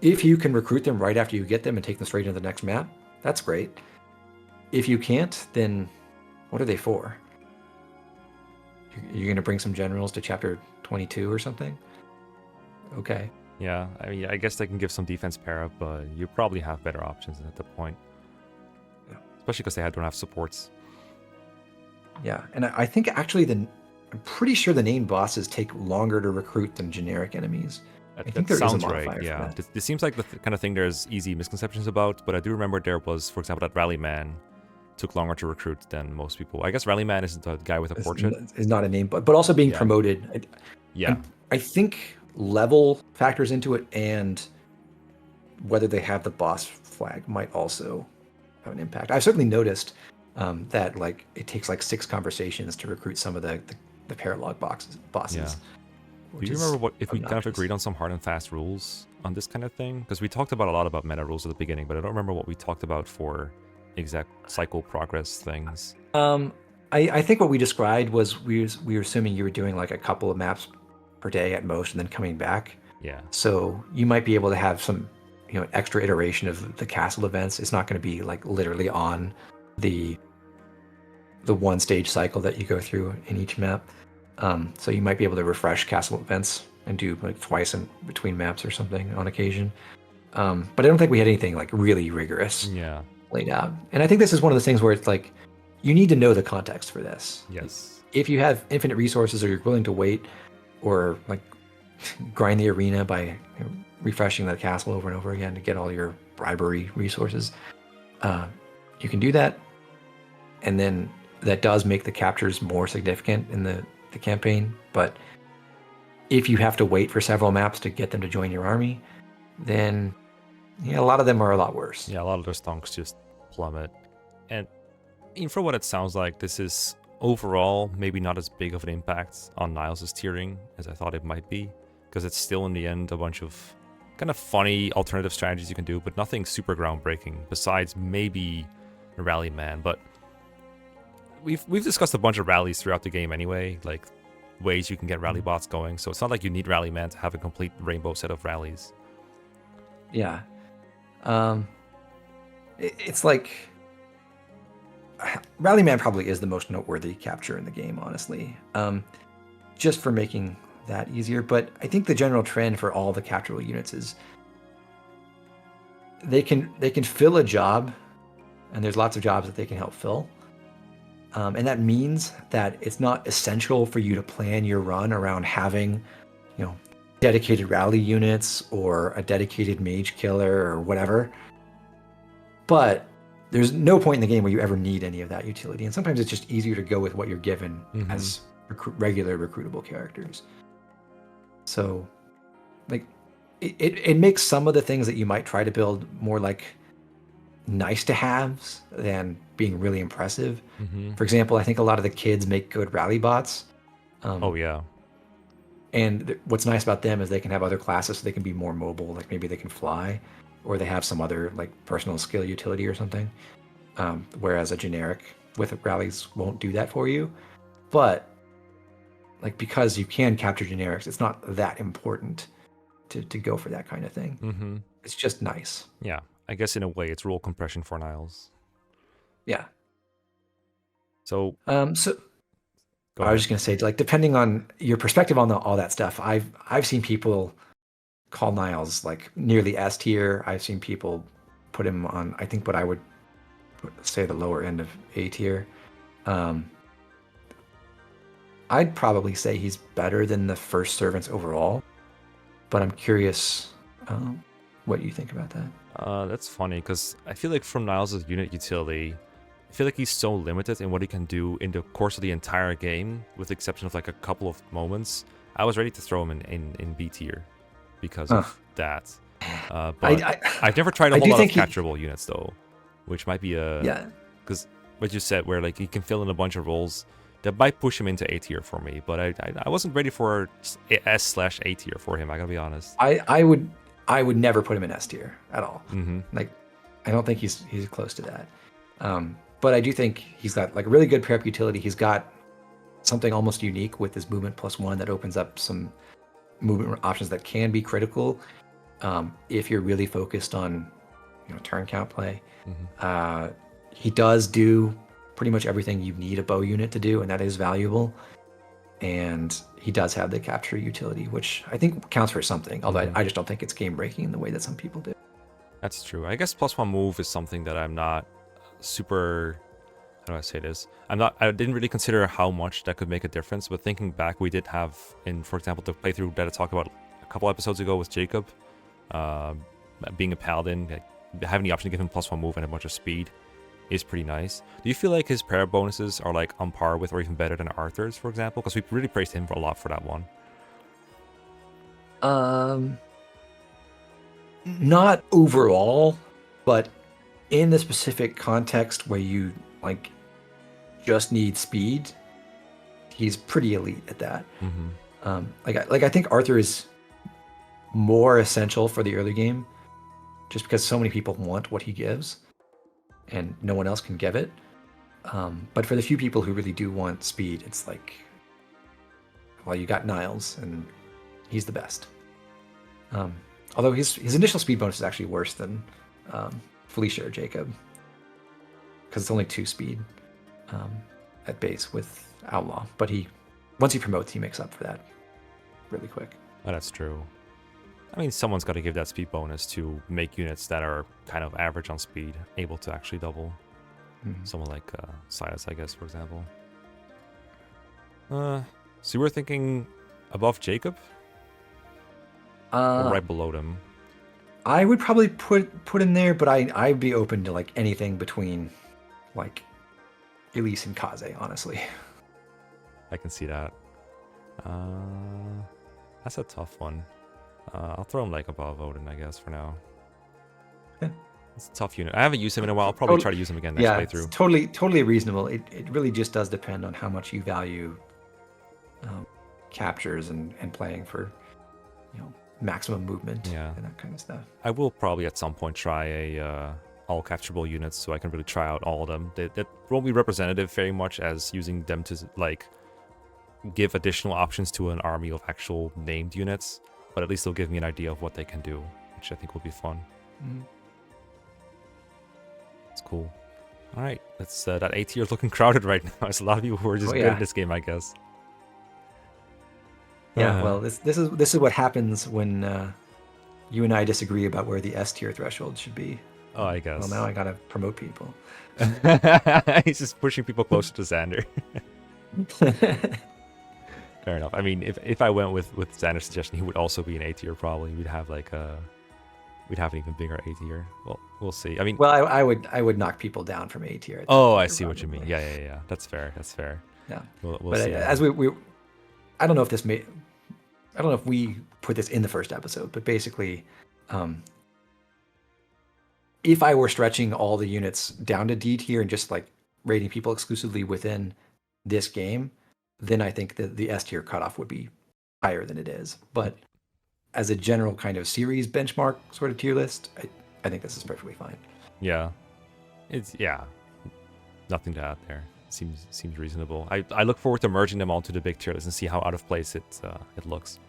if you can recruit them right after you get them and take them straight into the next map, that's great. If you can't, then what are they for? You're going to bring some generals to chapter 22 or something? Okay. Yeah, I mean, I guess they can give some defense pair up, but you probably have better options at that point. Yeah. Especially because they don't have supports. Yeah, and I think actually I'm pretty sure the named bosses take longer to recruit than generic enemies. I think there is a modifier right. Yeah, for that. This seems like the kind of thing there's easy misconceptions about, but I do remember there was, for example, that Rallyman took longer to recruit than most people. I guess Rallyman is the guy with a portrait. Is not a name, but also being promoted. Yeah. I think level factors into it, and whether they have the boss flag might also have an impact. I've certainly noticed that like it takes like 6 conversations to recruit some of the paralog bosses. Yeah. Do you remember if we kind of agreed on some hard and fast rules on this kind of thing? Because we talked about a lot about meta rules at the beginning, but I don't remember what we talked about for exact cycle progress things. I think what we described was we were assuming you were doing like a couple of maps per day at most, and then coming back. Yeah. So you might be able to have some, extra iteration of the castle events. It's not going to be like literally on the one stage cycle that you go through in each map. So you might be able to refresh castle events and do like twice in between maps or something on occasion. But I don't think we had anything like really rigorous laid out. And I think this is one of those things where it's like, you need to know the context for this. Yes. If you have infinite resources, or you're willing to wait or like grind the arena by refreshing the castle over and over again to get all your bribery resources, you can do that. And then that does make the captures more significant in the campaign. But if you have to wait for several maps to get them to join your army, then a lot of them are a lot worse. Yeah, a lot of those stonks just plummet. And for what it sounds like, this is overall maybe not as big of an impact on Niles' tiering as I thought it might be, because it's still in the end a bunch of kind of funny alternative strategies you can do, but nothing super groundbreaking besides maybe Rally Man. But we've discussed a bunch of rallies throughout the game anyway, like ways you can get rally bots going, so it's not like you need Rally Man to have a complete rainbow set of rallies. Yeah. It's like Rally Man probably is the most noteworthy capture in the game, honestly, just for making that easier. But I think the general trend for all the capturable units is they can fill a job, and there's lots of jobs that they can help fill. And that means that it's not essential for you to plan your run around having, dedicated rally units or a dedicated mage killer or whatever. But there's no point in the game where you ever need any of that utility. And sometimes it's just easier to go with what you're given as regular recruitable characters. So, like, it makes some of the things that you might try to build more like nice to haves than being really impressive. For example, I think a lot of the kids make good rally bots. Oh yeah. And what's nice about them is they can have other classes, so they can be more mobile. Like maybe they can fly, or they have some other like personal skill utility or something. Whereas a generic with rallies won't do that for you. But like, because you can capture generics, it's not that important to go for that kind of thing. It's just nice. Yeah, I guess in a way it's rule compression for Niles. Yeah. So I was just gonna say, like, depending on your perspective on all that stuff, I've seen people call Niles like nearly S tier. I've seen people put him on, I think, what I would say the lower end of A tier. I'd probably say he's better than the first servants overall, but I'm curious what you think about that. That's funny, because I feel like from Niles' unit utility, I feel like he's so limited in what he can do in the course of the entire game, with the exception of like a couple of moments. I was ready to throw him in B tier because of that. But I've never tried a whole lot of capturable units though, which might be because what you said, where like he can fill in a bunch of roles, that might push him into A tier for me. But I wasn't ready for S/A tier for him. I gotta be honest. I would never put him in S tier at all. Like, I don't think he's close to that. But I do think he's got like really good prep utility. He's got something almost unique with his movement +1 that opens up some movement options that can be critical if you're really focused on turn count play. He does do pretty much everything you need a bow unit to do, and that is valuable. And he does have the capture utility, which I think counts for something, although I just don't think it's game breaking in the way that some people do. That's true. I guess +1 move is something that I'm not super, how do I say this? I didn't really consider how much that could make a difference, but thinking back, we did have for example, the playthrough that I talked about a couple episodes ago with Jacob, being a paladin, like, having the option to give him +1 move and a bunch of speed is pretty nice. Do you feel like his prayer bonuses are like on par with or even better than Arthur's, for example? Because we really praised him for a lot for that one. Not overall, But in the specific context where you like just need speed, he's pretty elite at that. I think Arthur is more essential for the early game, just because so many people want what he gives, and no one else can give it. But for the few people who really do want speed, it's like, well, you got Niles, and he's the best. Although his initial speed bonus is actually worse than Felicia or Jacob, because it's only 2 speed at base with Outlaw. But once he promotes, he makes up for that really quick. Oh, that's true. I mean, someone's got to give that speed bonus to make units that are kind of average on speed able to actually double. Someone like Silas, I guess, for example. So you were thinking above Jacob? Or right below them? I would probably put him there, but I'd be open to like anything between like Elise and Kaze, honestly. I can see that. That's a tough one. I'll throw him like above Odin, I guess, for now. Yeah. It's a tough unit. I haven't used him in a while. I'll probably try to use him again next playthrough. It's totally reasonable. It really just does depend on how much you value captures and playing for, maximum movement and that kind of stuff. I will probably at some point try all capturable units so I can really try out all of them. That won't be representative very much as using them to like give additional options to an army of actual named units, but at least they'll give me an idea of what they can do, which I think will be fun. It's cool. All right, that's that A tier is looking crowded right now. There's a lot of people who are just good at this game, I guess. Yeah, well, this is what happens when you and I disagree about where the S tier threshold should be. Oh, I guess. Well, now I gotta promote people. He's just pushing people closer to Xander. Fair enough. I mean, if I went with Xander's suggestion, he would also be an A tier probably. We'd have an even bigger A tier. Well, we'll see. I mean, well, I would knock people down from A tier. Oh, I see what you mean. Yeah. That's fair. Yeah. We'll see. As we I don't know if we put this in the first episode, but basically, if I were stretching all the units down to D tier and just like rating people exclusively within this game, then I think that the S tier cutoff would be higher than it is. But as a general kind of series benchmark sort of tier list, I think this is perfectly fine. Yeah, nothing to add there. Seems reasonable. I look forward to merging them onto the big tier list and see how out of place it looks.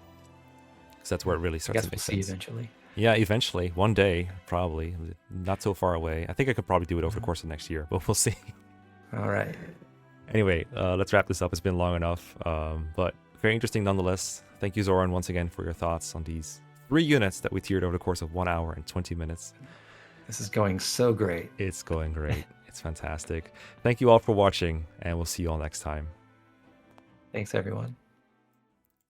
Because that's where it really starts to make sense. Eventually. Yeah, eventually. One day, probably. Not so far away. I think I could probably do it over the course of next year, but we'll see. All right. Anyway, let's wrap this up. It's been long enough, but very interesting nonetheless. Thank you, Zoran, once again for your thoughts on these 3 units that we tiered over the course of 1 hour and 20 minutes. This is going so great. It's going great. It's fantastic. Thank you all for watching, and we'll see you all next time. Thanks, everyone.